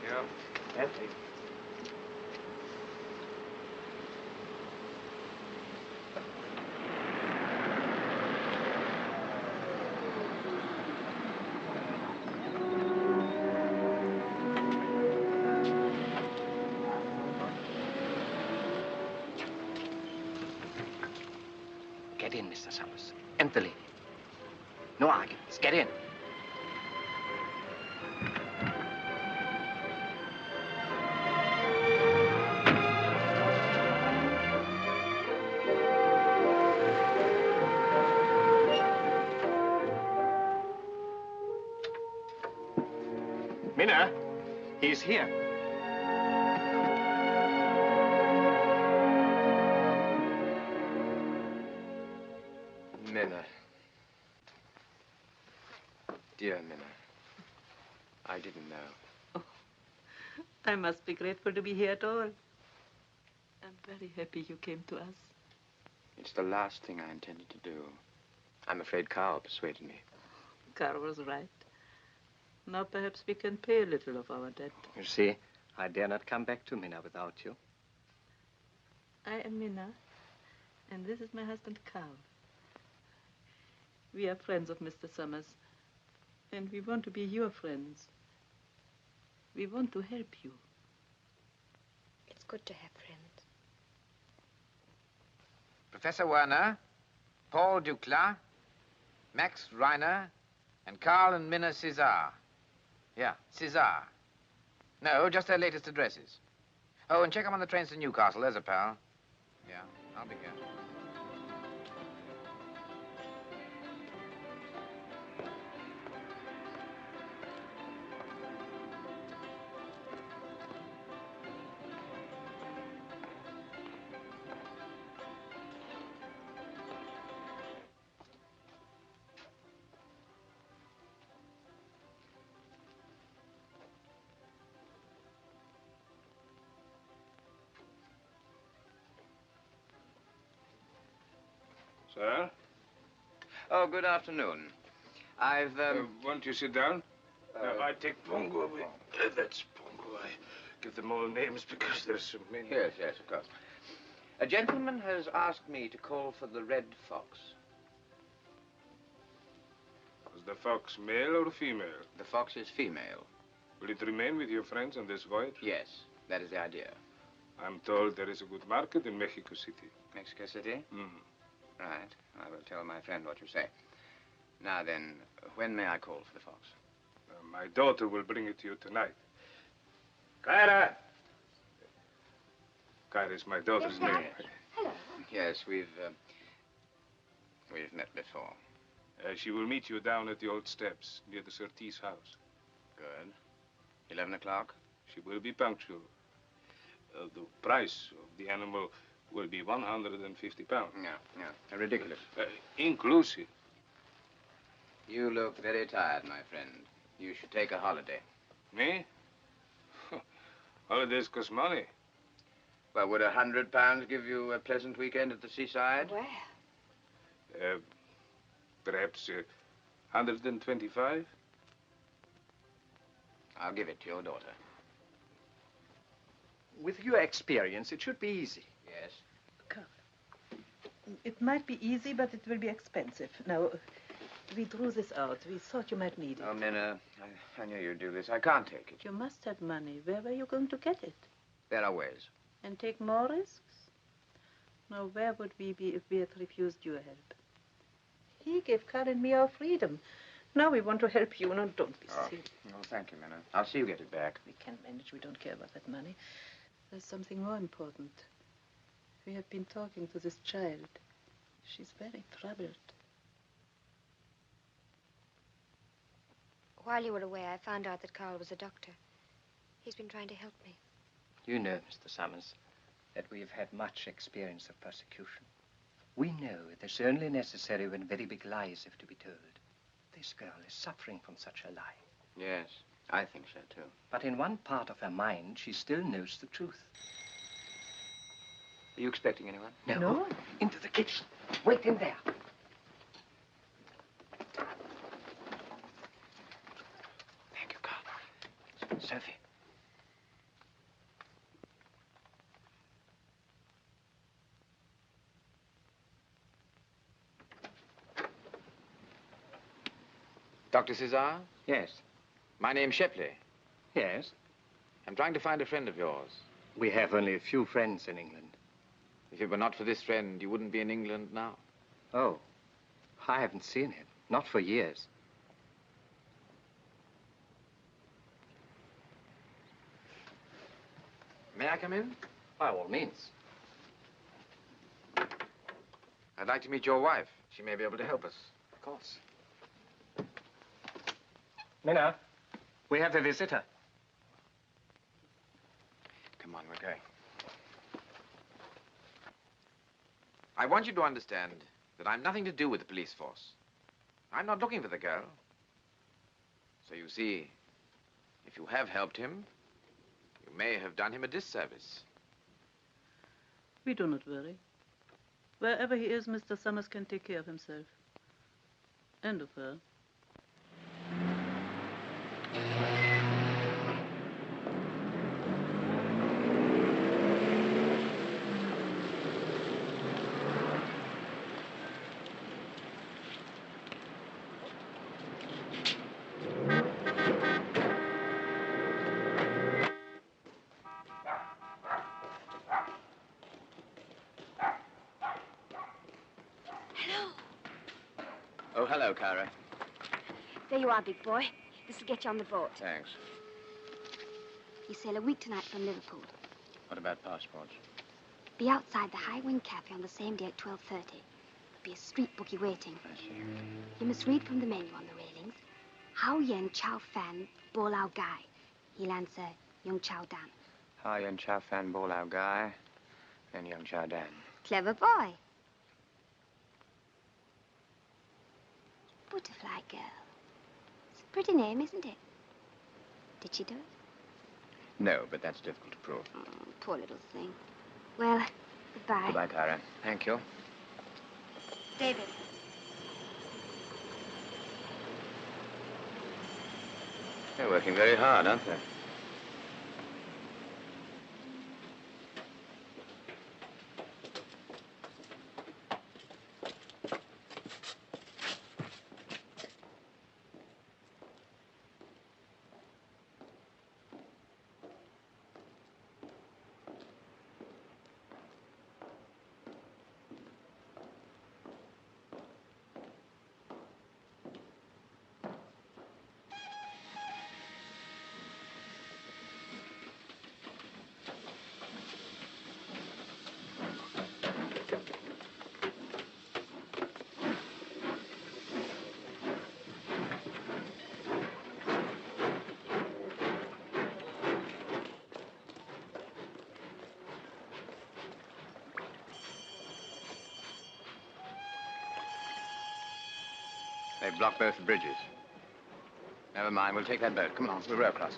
S3: Yeah.
S2: Yes, please.
S11: Get in, Mr. Summers. Enter the lady. No arguments. Get in.
S13: Minna, he's here.
S2: Minna. Dear Minna. I didn't know.
S16: I must be grateful to be here at all. I'm very happy you came to us.
S2: It's the last thing I intended to do. I'm afraid Carl persuaded me.
S16: Carl was right. Now perhaps we can pay a little of our debt.
S17: You see, I dare not come back to Minna without you.
S16: I am Minna, and this is my husband, Carl. We are friends of Mr. Summers, and we want to be your friends. We want to help you.
S9: It's good to have friends.
S3: Professor Werner, Paul Duclas, Max Reiner, and Carl and Minna César. Yeah, César. No, just their latest addresses. Oh, and check them on the trains to Newcastle. There's a pal. Yeah, I'll be here.
S5: Sir?
S2: Oh, good afternoon. I've,
S5: Won't you sit down? I take Pongo. That's Pongo. I give them all names because there's so many.
S2: Yes, yes, of course. A gentleman has asked me to call for the Red Fox.
S5: Is the fox male or female?
S2: The fox is female.
S5: Will it remain with your friends on this voyage?
S2: Yes, that is the idea.
S5: I'm told there is a good market in Mexico City.
S2: Mexico City?
S5: Mm.
S2: Right. I will tell my friend what you say. Now then, when may I call for the fox?
S5: My daughter will bring it to you tonight. Clara! Clara is my daughter's
S1: Yes,
S5: name.
S1: Hello.
S2: Yes, we've met before.
S5: She will meet you down at the old steps near the Surtees house.
S2: Good. 11 o'clock?
S5: She will be punctual. The price of the animal will be 150 pounds.
S2: Yeah. Ridiculous.
S5: Inclusive.
S2: You look very tired, my friend. You should take a holiday.
S5: Me? Holidays cost money.
S2: Well, would £100 give you a pleasant weekend at the seaside?
S1: Well.
S5: Perhaps 125?
S2: I'll give it to your daughter.
S17: With your experience, it should be easy.
S2: Yes.
S16: Carl, it might be easy, but it will be expensive. Now, we drew this out. We thought you might need it.
S2: Oh, Minna, I knew you'd do this. I can't take it.
S16: You must have money. Where were you going to get it?
S2: There are ways.
S16: And take more risks? Now, where would we be if we had refused your help? He gave Carl and me our freedom. Now we want to help you. No, don't be silly.
S2: Oh, thank you, Minna. I'll see you get it back.
S16: We can manage. We don't care about that money. There's something more important. We have been talking to this child. She's very troubled.
S9: While you were away, I found out that Carl was a doctor. He's been trying to help me.
S17: You know, Mr. Summers, that we have had much experience of persecution. We know it is only necessary when very big lies have to be told. This girl is suffering from such a lie.
S2: Yes, I think so, too.
S17: But in one part of her mind, she still knows the truth.
S11: Are you expecting anyone?
S16: No.
S11: Into the kitchen. Wait in there. Thank you, Carl. Sophie.
S3: Dr. Cesar?
S11: Yes.
S3: My name's Shepley.
S11: Yes?
S3: I'm trying to find a friend of yours.
S17: We have only a few friends in England.
S3: If it were not for this friend, you wouldn't be in England now.
S17: Oh, I haven't seen him. Not for years.
S3: May I come in?
S17: By all means.
S3: I'd like to meet your wife. She may be able to help us.
S17: Of course. Minna, we have a visitor.
S3: Come on, we're going. I want you to understand that I'm nothing to do with the police force. I'm not looking for the girl. So you see, if you have helped him, you may have done him a disservice.
S16: We do not worry. Wherever he is, Mr. Summers can take care of himself. And of her.
S2: Oh, hello, Kara.
S1: There you are, big boy. This will get you on the boat.
S2: Thanks.
S1: You sail a week tonight from Liverpool.
S2: What about passports?
S1: Be outside the High Wind Cafe on the same day at 12:30. Be a street bookie waiting.
S2: I see.
S1: You must read from the menu on the railings. Hao Yen Chow Fan Bo Lao Gai. He'll answer Young Chow Dan.
S2: Hi, and Chow Fan Bo Lao Guy and young Chow Dan.
S1: Clever boy. Butterfly Girl. It's a pretty name, isn't it? Did she do it?
S2: No, but that's difficult to prove.
S1: Oh, poor little thing. Well, goodbye.
S2: Goodbye, Kara. Thank you.
S1: David.
S2: They're working very hard, aren't they? They've blocked both the bridges. Never mind, we'll take that boat. Come along, we'll row across.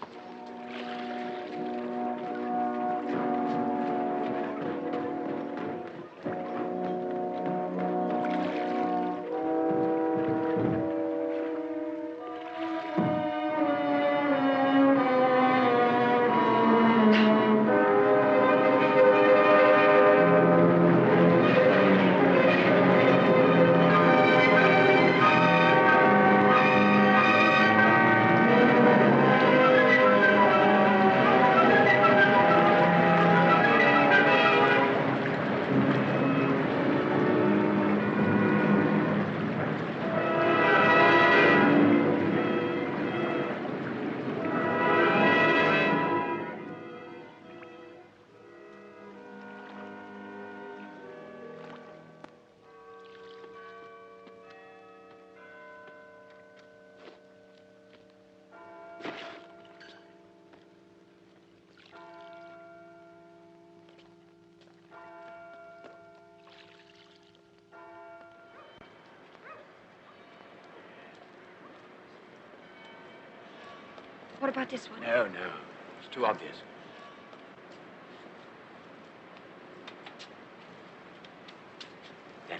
S1: What about this one?
S2: No, no. It's too obvious.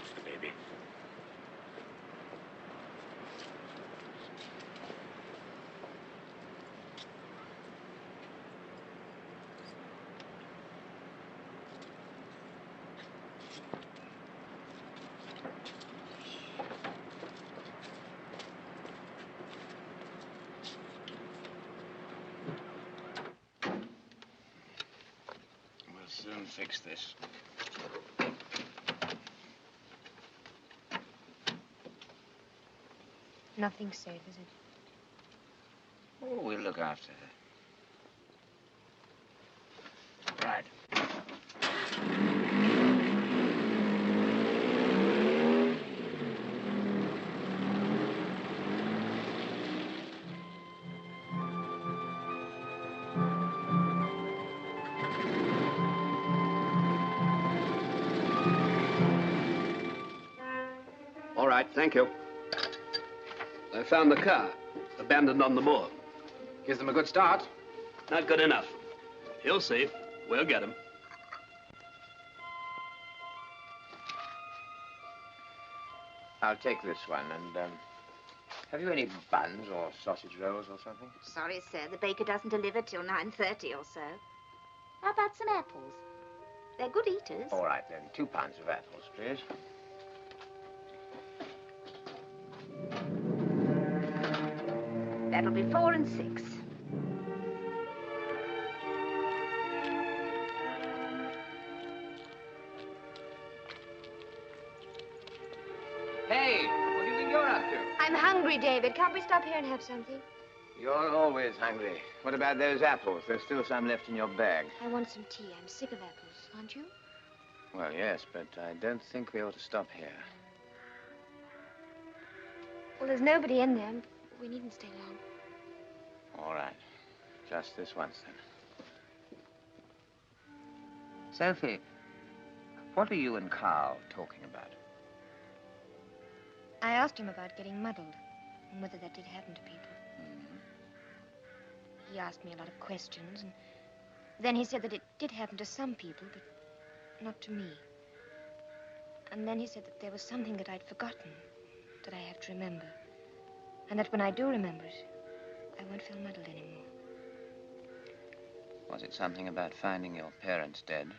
S2: That's the baby.
S3: We'll soon fix this.
S9: Nothing's safe, is it?
S3: Oh, we'll look after her. Right.
S14: All right, thank you. I found the car, abandoned on the moor.
S3: Gives them a good start.
S14: Not good enough. He'll see. We'll get him.
S2: I'll take this one, and, have you any buns or sausage rolls or something?
S1: Sorry, sir. The baker doesn't deliver till 9:30 or so. How about some apples? They're good eaters.
S2: All right, then. 2 pounds of apples, please.
S1: That'll be 4 and 6.
S2: Hey, what do you think you're up to?
S9: I'm hungry, David. Can't we stop here and have something?
S2: You're always hungry. What about those apples? There's still some left in your bag.
S9: I want some tea. I'm sick of apples, aren't you?
S2: Well, yes, but I don't think we ought to stop here.
S9: Well, there's nobody in there. We needn't stay long.
S2: All right. Just this once, then. Sophie, what are you and Carl talking about?
S9: I asked him about getting muddled and whether that did happen to people. He asked me a lot of questions, and then he said that it did happen to some people, but not to me. And then he said that there was something that I'd forgotten, that I have to remember. And that when I do remember it, I won't feel muddled anymore.
S2: Was it something about finding your parents dead?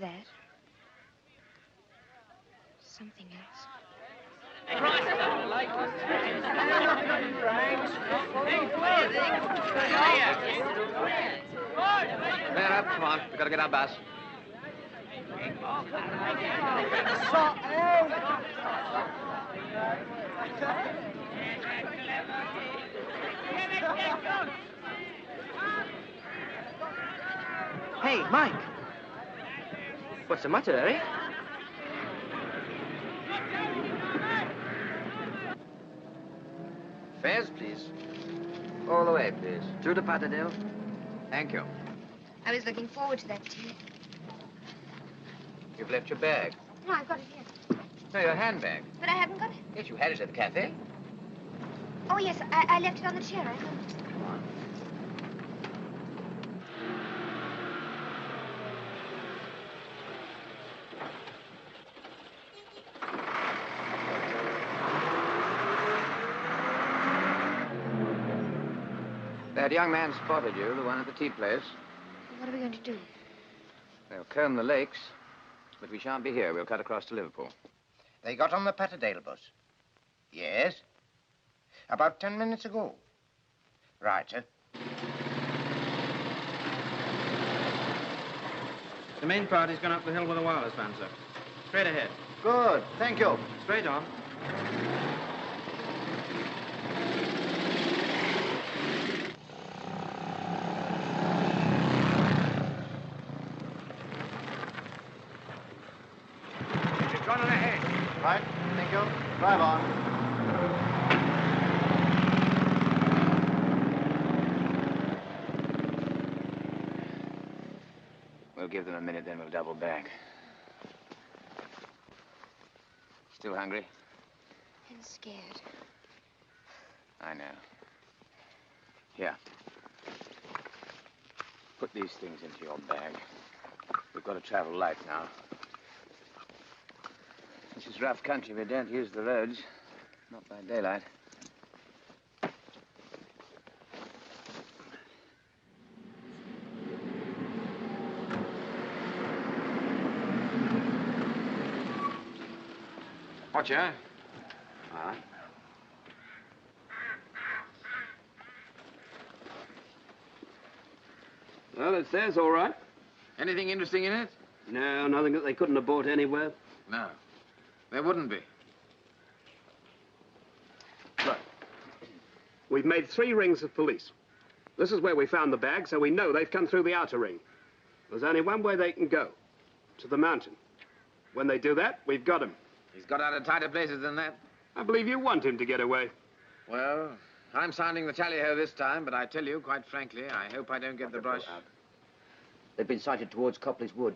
S9: That? Something else.
S3: Clear up, come on. We've got to get our bus.
S4: Hey, Mike.
S18: What's the matter, Harry?
S2: Fares, please. All the way, please.
S18: Through the Patterdale?
S2: Thank you.
S9: I was looking forward to that tea.
S2: You've left your bag.
S9: No, I've got it here.
S2: No, your handbag.
S9: But I haven't got it.
S2: Yes, you had it at the cafe.
S9: Oh, yes, I left it on the chair. I found it.
S2: That young man spotted you, the one at the tea place.
S9: What are we going to do?
S2: They'll comb the lakes, but we shan't be here. We'll cut across to Liverpool.
S11: They got on the Patterdale bus. Yes. About 10 minutes ago. Right, sir.
S18: The main party's gone up the hill with a wireless van, sir. Straight ahead.
S4: Good. Thank you.
S18: Straight on.
S3: Just run on ahead.
S4: Right. Thank you. Drive on.
S2: We'll give them a minute, then we'll double back. Still hungry?
S9: And scared.
S2: I know. Here. Put these things into your bag. We've got got to travel light now. This is rough country. We don't use the roads. Not by daylight.
S3: Watcher.
S2: Ah.
S14: Well, it's theirs, all right.
S3: Anything interesting in it?
S14: No, nothing that they couldn't have bought anywhere.
S3: No. There wouldn't be.
S14: Look, we've made 3 rings of police. This is where we found the bag, so we know they've come through the outer ring. There's only one way they can go, to the mountain. When they do that, we've got him.
S3: He's got out of tighter places than that.
S14: I believe you want him to get away.
S3: Well, I'm sounding the tally-ho this time, but I tell you, quite frankly, I hope I don't get the brush.
S2: They've been sighted towards Copley's Wood.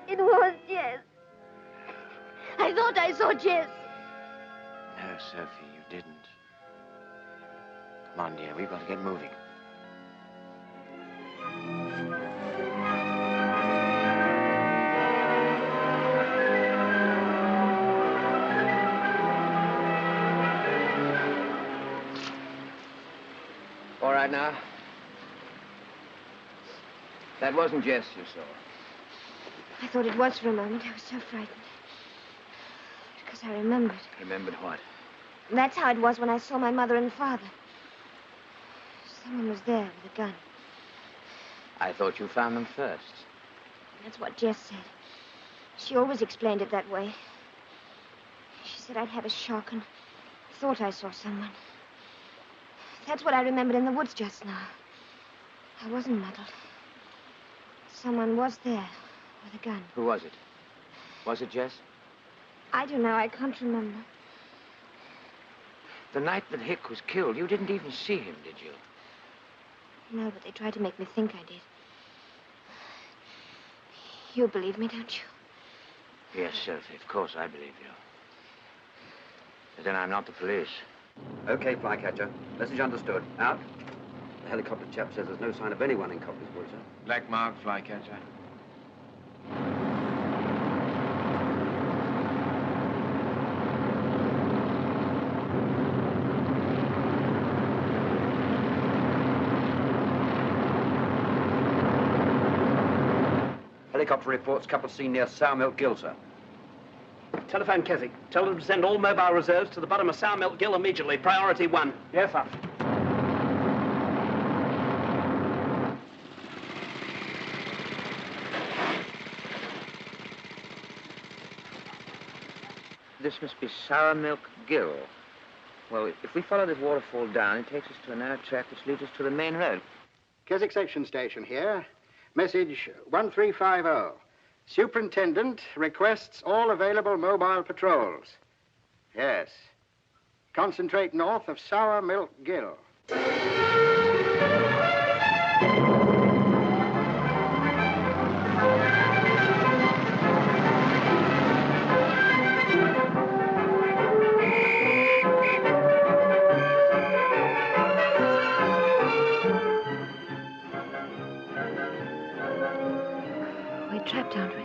S10: It was Jess. I thought I saw Jess.
S2: No, Sophie, you didn't. Come on, dear. We've got to get moving. All right now. That wasn't Jess you saw.
S9: I thought it was for a moment. I was so frightened. Because I remembered.
S2: Remembered what?
S9: That's how it was when I saw my mother and father. Someone was there with a gun.
S2: I thought you found them first.
S9: That's what Jess said. She always explained it that way. She said I'd have a shock and thought I saw someone. That's what I remembered in the woods just now. I wasn't muddled. Someone was there with a gun.
S2: Who was it? Was it Jess?
S9: I don't know. I can't remember.
S2: The night that Hick was killed, you didn't even see him, did you?
S9: No, but they tried to make me think I did. You believe me, don't you?
S2: Yes, Sophie, of course I believe you. But then I'm not the police.
S13: Okay, Flycatcher. Message understood. Out. The helicopter chap says there's no sign of anyone in Copley's Wood, sir.
S3: Black mark, Flycatcher.
S13: Helicopter reports couple seen near Sour Milk Gill, sir.
S14: Telephone Keswick. Tell them to send all mobile reserves to the bottom of Sour Milk Gill immediately. Priority 1.
S13: Yes, sir.
S2: This must be Sour Milk Gill. Well, if we follow this waterfall down, it takes us to a narrow track which leads us to the main road.
S4: Keswick Section Station here. Message 1350. Superintendent requests all available mobile patrols. Yes. Concentrate north of Sour Milk Gill.
S9: We're trapped, aren't we?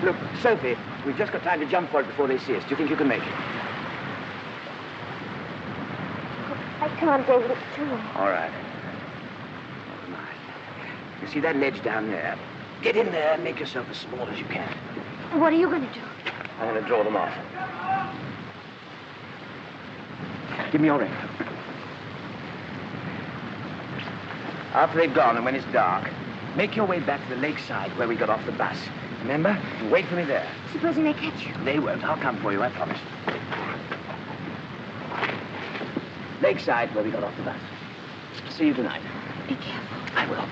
S2: Look, Sophie, we've just got time to jump for it before they see us. Do you think you can make it?
S9: I can't, David. It's too long.
S2: All right. Never mind. You see that ledge down there? Get in there and make yourself as small as you can.
S9: What are you going to do?
S2: I'm going to draw them off. Give me your ring. After they've gone and when it's dark, make your way back to the lakeside where we got off the bus. Remember? And wait for me there.
S9: Supposing they catch you?
S2: They won't. I'll come for you, I promise. Lakeside where we got off the bus. See you tonight.
S9: Be careful.
S2: I will.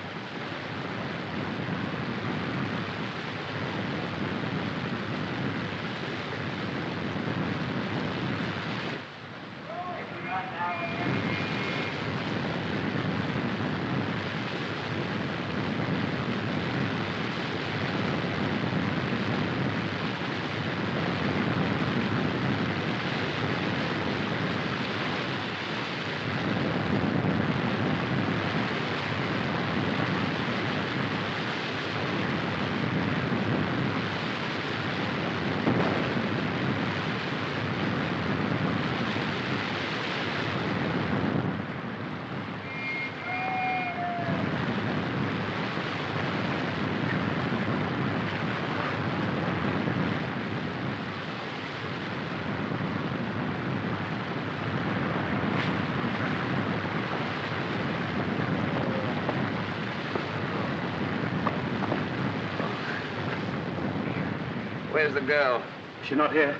S14: Where's the girl?
S2: She's not here.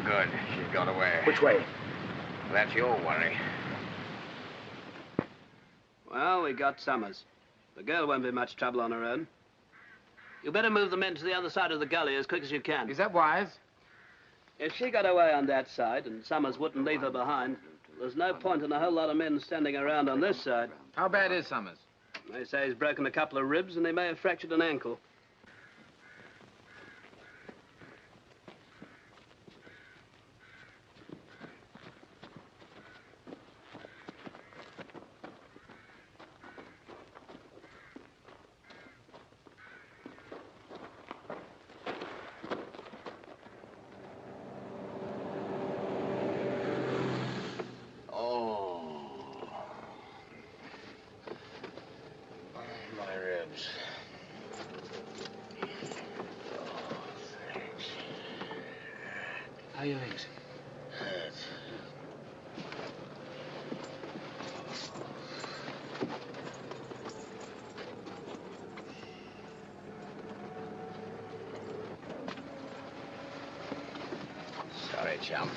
S14: Good. She got away.
S2: Which way?
S14: That's your worry. Well, we got Summers. The girl won't be much trouble on her own. You better move the men to the other side of the gully as quick as you can.
S3: Is that wise?
S14: If she got away on that side and Summers wouldn't leave her behind, there's no point in a whole lot of men standing around on this side.
S3: How bad is Summers?
S14: They say he's broken a couple of ribs and he may have fractured an ankle.
S2: How are your legs?
S14: Sorry, chum.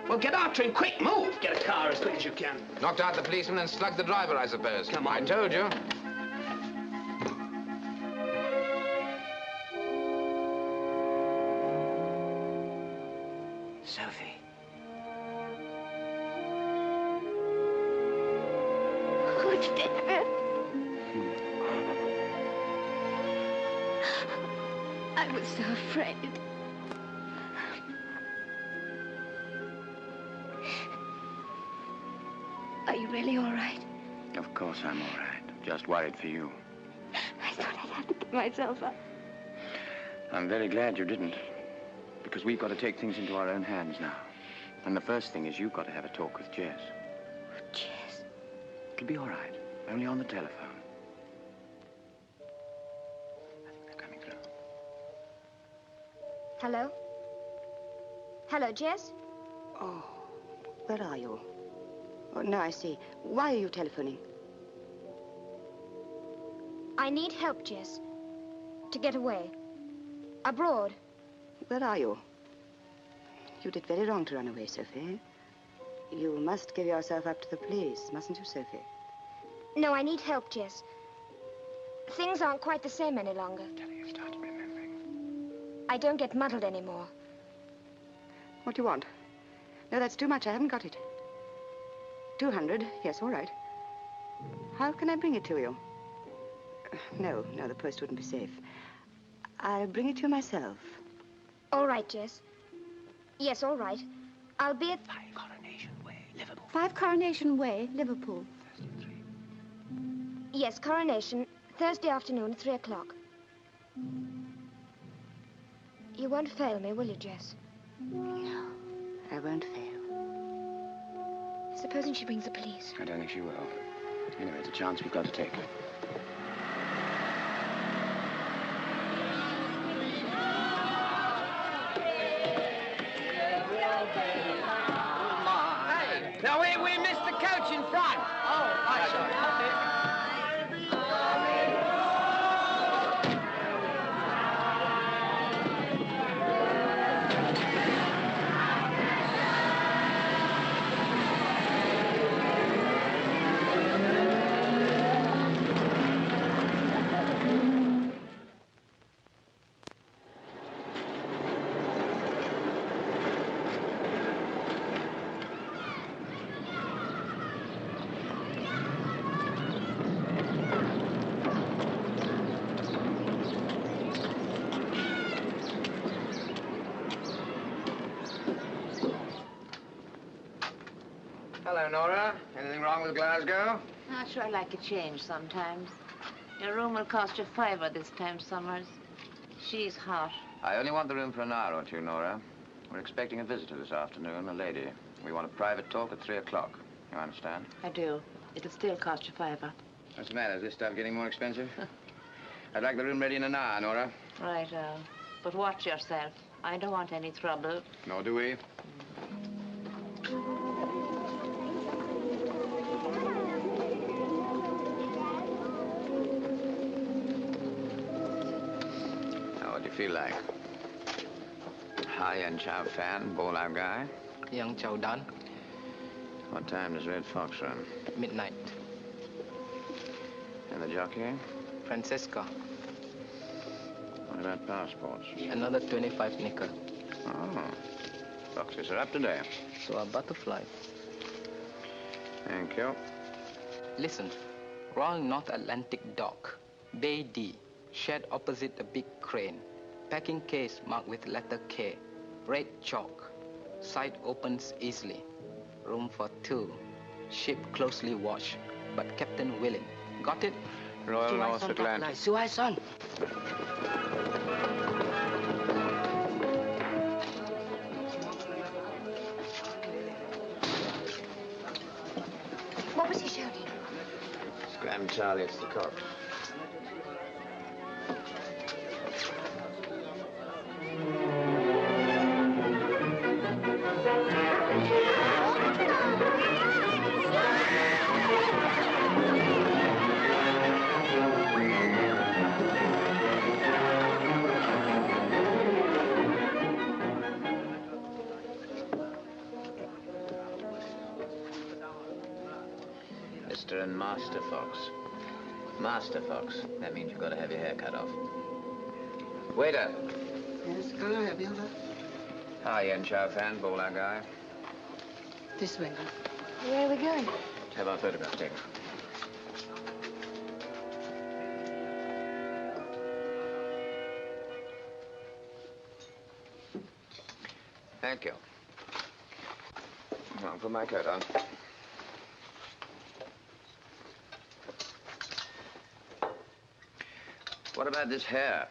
S14: Well, get after him. Quick, move. Get a car as quick as you can.
S3: Knocked out the policeman and slugged the driver, I suppose.
S14: Come on.
S3: I told you.
S2: Sophie.
S9: Oh, Dad. I was so afraid. Are you really all right?
S2: Of course I'm all right. Just worried for you.
S9: I thought I'd have to give myself up.
S2: I'm very glad you didn't. Because we've got to take things into our own hands now. And the first thing is you've got to have a talk with Jess.
S9: Jess?
S2: It'll be all right. Only on the telephone. I think they're coming through.
S9: Hello? Hello, Jess?
S8: Oh, where are you? Oh, now I see. Why are you telephoning?
S9: I need help, Jess. To get away. Abroad.
S8: Where are you? You did very wrong to run away, Sophie. You must give yourself up to the police, mustn't you, Sophie?
S9: No, I need help, Jess. Things aren't quite the same any longer.
S2: You start remembering.
S9: I don't get muddled anymore.
S8: What do you want? No, that's too much. I haven't got it. 200. Yes, all right. How can I bring it to you? No, the post wouldn't be safe. I'll bring it to you myself.
S9: All right, Jess. Yes, all right. I'll be at...
S2: 5 Coronation Way, Liverpool.
S9: 5 Coronation Way, Liverpool. Yes, Coronation, Thursday afternoon at 3 o'clock. You won't fail me, will you, Jess?
S8: No, I won't fail.
S9: Supposing she brings the police.
S2: I don't think she will. Anyway, it's a chance we've got to take.
S19: Hey, now we missed the coach in front. Oh, right, sorry.
S11: Hello, Nora. Anything wrong with Glasgow?
S20: I sure like a change sometimes. Your room will cost you $5 this time, Summers. She's hot.
S2: I only want the room for an hour or two, Nora. We're expecting a visitor this afternoon, a lady. We want a private talk at 3 o'clock. You understand?
S20: I do. It'll still cost you $5.
S2: What's the matter? Is this stuff getting more expensive? I'd like the room ready in an hour, Nora.
S20: Right, but watch yourself. I don't want any trouble.
S2: Nor do we. What do you feel like? Hi-end chow fan, bowl-out guy?
S17: Young chow dan.
S2: What time does Red Fox run?
S17: Midnight.
S2: And the jockey?
S17: Francesca.
S2: What about passports?
S17: Another 25 nickel.
S2: Oh. Boxes are up today.
S17: So a butterfly.
S2: Thank you.
S17: Listen. Royal North Atlantic Dock. Bay D. Shed opposite the big crane. Packing case marked with letter K. Red chalk. Side opens easily. Room for 2. Ship closely watched, but captain willing. Got it?
S2: Royal North Atlantic.
S19: Suai-son.
S9: What was he shouting?
S2: Scram Charlie, it's the cock. Mr. and Master Fox. Master Fox. That means you've got to have your hair cut off. Waiter.
S4: Yes, can I have you?
S2: Hi-end chow fan, bowl-out guy.
S20: This way.
S9: Where are we going?
S2: Let's have our photographs taken. Thank you. I'll put my coat on. What about this hair?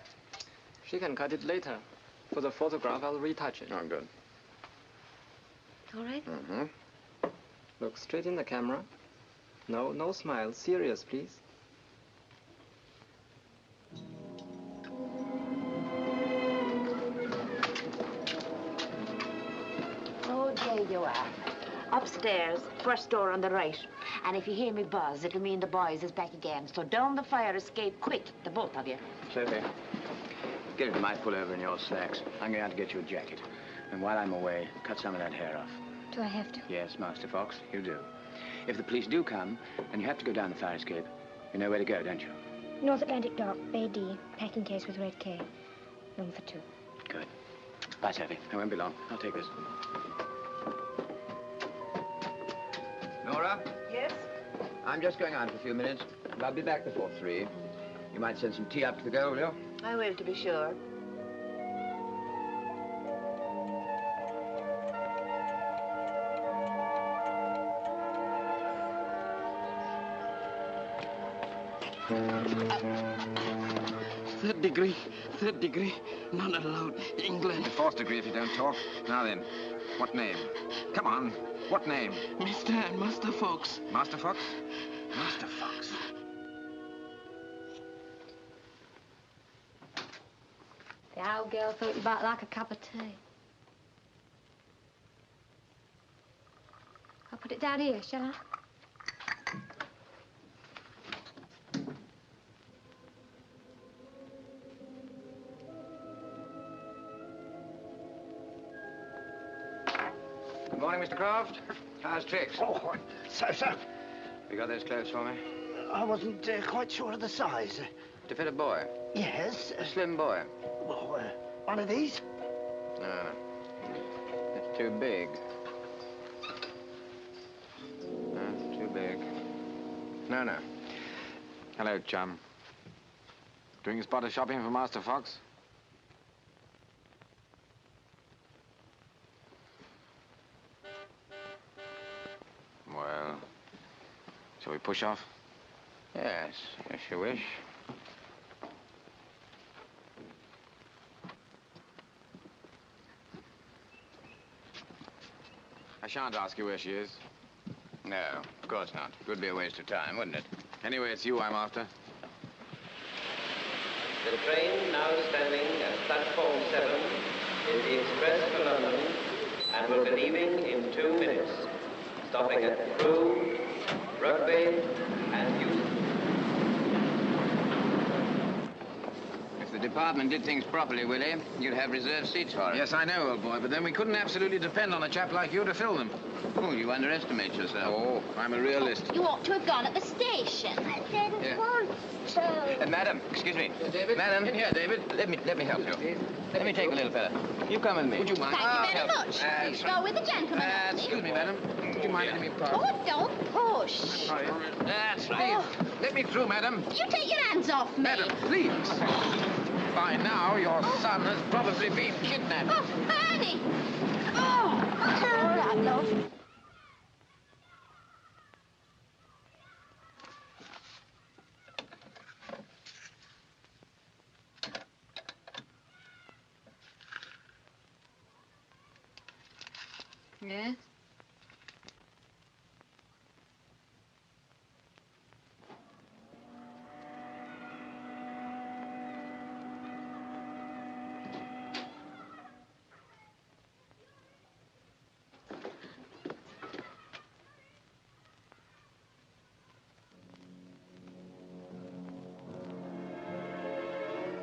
S21: She can cut it later. For the photograph, I'll retouch it.
S2: Oh, good.
S9: All right.
S2: Mm-hmm.
S21: Look straight in the camera. No smile. Serious, please.
S20: Oh, there you are. Upstairs, first door on the right. And if you hear me buzz, it'll mean the boys is back again. So down the fire escape quick, the both of you.
S2: Sophie, get into my pullover and your slacks. I'm going out to get you a jacket. And while I'm away, cut some of that hair off.
S9: Do I have to?
S2: Yes, Master Fox, you do. If the police do come, and you have to go down the fire escape, you know where to go, don't you?
S9: North Atlantic Dock, Bay D, packing case with red K. Room for 2.
S2: Good. Bye, Sophie.
S3: I won't be long. I'll take this.
S2: Nora?
S16: Yes?
S2: I'm just going out for a few minutes, but I'll be back before 3. You might send some tea up to the girl, will you?
S20: I will, to be sure.
S5: Third degree, not allowed. England.
S3: Fourth degree if you don't talk. Now then, what name? Come on, what name?
S5: Mr. and Master Fox.
S3: Master Fox? Master Fox.
S9: The old girl thought you might like a cup of tea. I'll put it down here, shall I?
S3: Good morning, Mr. Croft. How's tricks?
S4: Oh, so.
S3: You got those clothes for me?
S4: I wasn't quite sure of the size.
S3: To fit a boy?
S4: Yes.
S3: A slim boy?
S4: Well, one of these?
S3: No. It's too big. No, too big. No. Hello, chum. Doing a spot of shopping for Master Fox? Well, shall we push off?
S2: Yes, if you wish.
S3: I shan't ask you where she is.
S2: No, of course not. It would be a waste of time, wouldn't it?
S3: Anyway, it's you I'm after.
S15: The train now standing at platform 7 is the express for London and will be leaving in 2 minutes, stopping at Crewe, Rugby, and Euston.
S2: If the department did things properly, Willie, you'd have reserved seats for us.
S3: Yes, I know, old boy, but then we couldn't absolutely depend on a chap like you to fill them.
S2: Oh, you underestimate yourself.
S3: Oh, I'm a realist.
S1: You ought to have gone at the station. I didn't
S3: Yeah.
S1: want to.
S2: Madam, excuse me.
S3: David?
S2: Madam.
S3: In here, David.
S2: Let me help you. Let me take the little fella. You come with me.
S3: Would you mind?
S1: Thank you very much.
S2: That's
S1: Go with the gentleman.
S3: Excuse me, madam. Would you mind letting me pass?
S1: Oh, don't push.
S3: Sorry.
S2: That's
S3: Please, let me through, madam.
S1: You take your hands off me.
S3: Madam, please. By now, your son has probably been kidnapped.
S1: Oh, Annie. Oh, all right, love.
S20: Yes?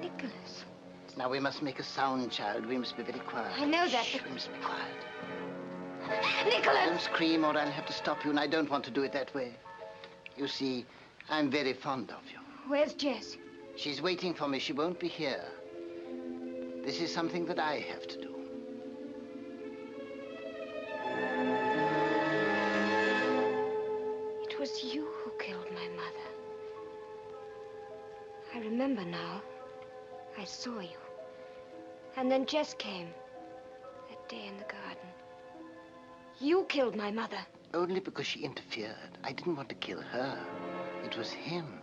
S9: Nicholas.
S4: Now, we must make a sound, child. We must be very quiet.
S9: I know that,
S4: Shh,
S9: but...
S4: we must be quiet.
S9: Nicholas!
S4: Don't scream or I'll have to stop you, and I don't want to do it that way. You see, I'm very fond of you.
S9: Where's Jess?
S4: She's waiting for me. She won't be here. This is something that I have to do.
S9: It was you who killed my mother. I remember now. I saw you. And then Jess came. That day in the garden. You killed my mother.
S4: Only because she interfered. I didn't want to kill her. It was him.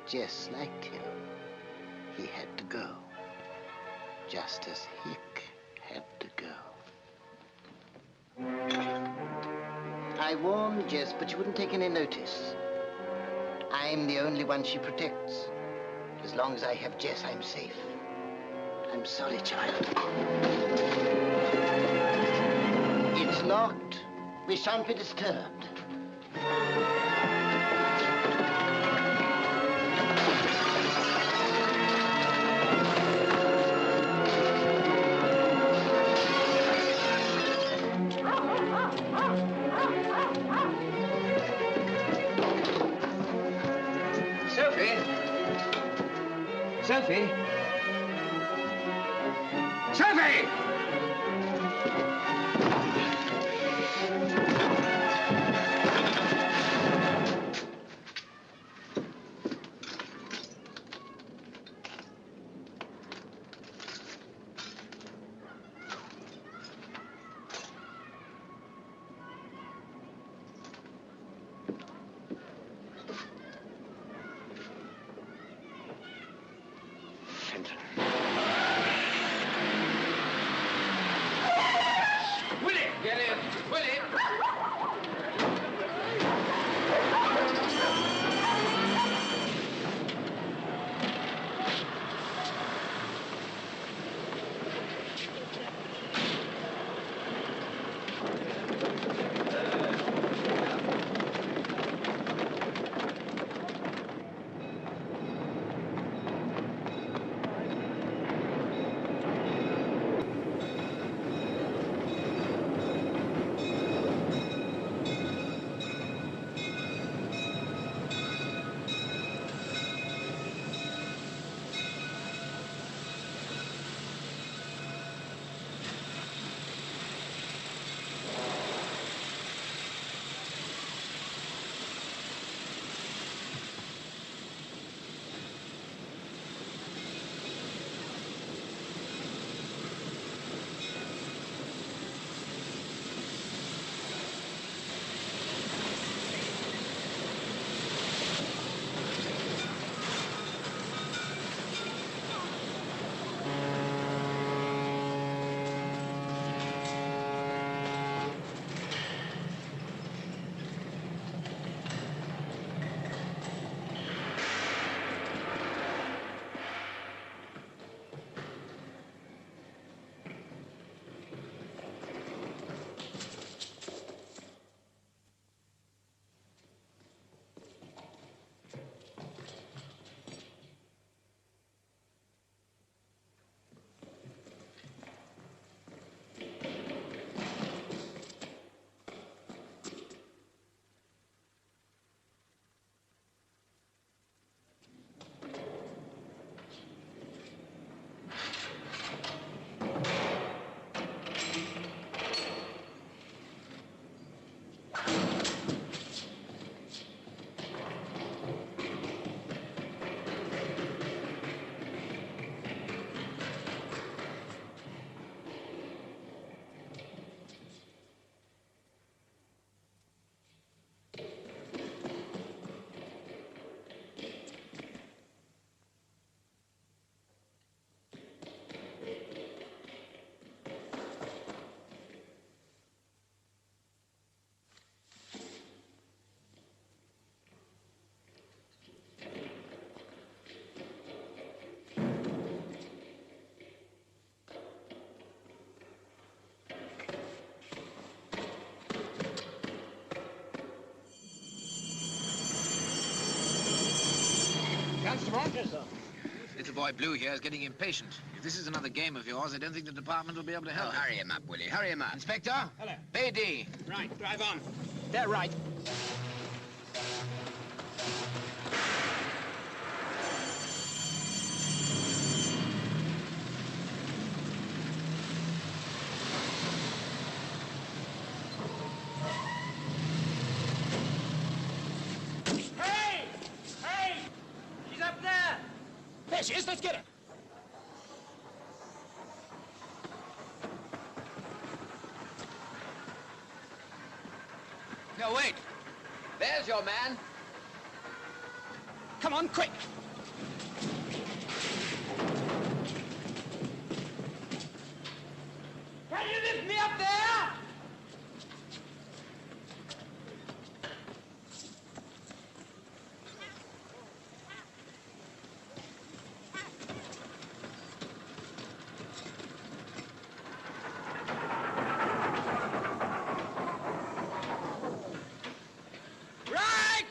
S4: Jess liked him. He had to go. Just as Hick had to go. I warned Jess, but she wouldn't take any notice. I'm the only one she protects. As long as I have Jess, I'm safe. I'm sorry, child. It's locked. We shan't be disturbed.
S2: Sophie? Sophie? Sophie!
S3: Little boy Blue here is getting impatient. If this is another game of yours, I don't think the department will be able to help.
S19: Oh, hurry him up, Willie. Hurry him up.
S3: Inspector?
S18: Hello.
S3: BD.
S18: Right, drive on. They're right.
S19: Hey! Hey! She's up there!
S18: There she is. Let's get her.
S19: No, wait. There's your man.
S18: Come on, quick.
S19: Can you lift me up there? Right!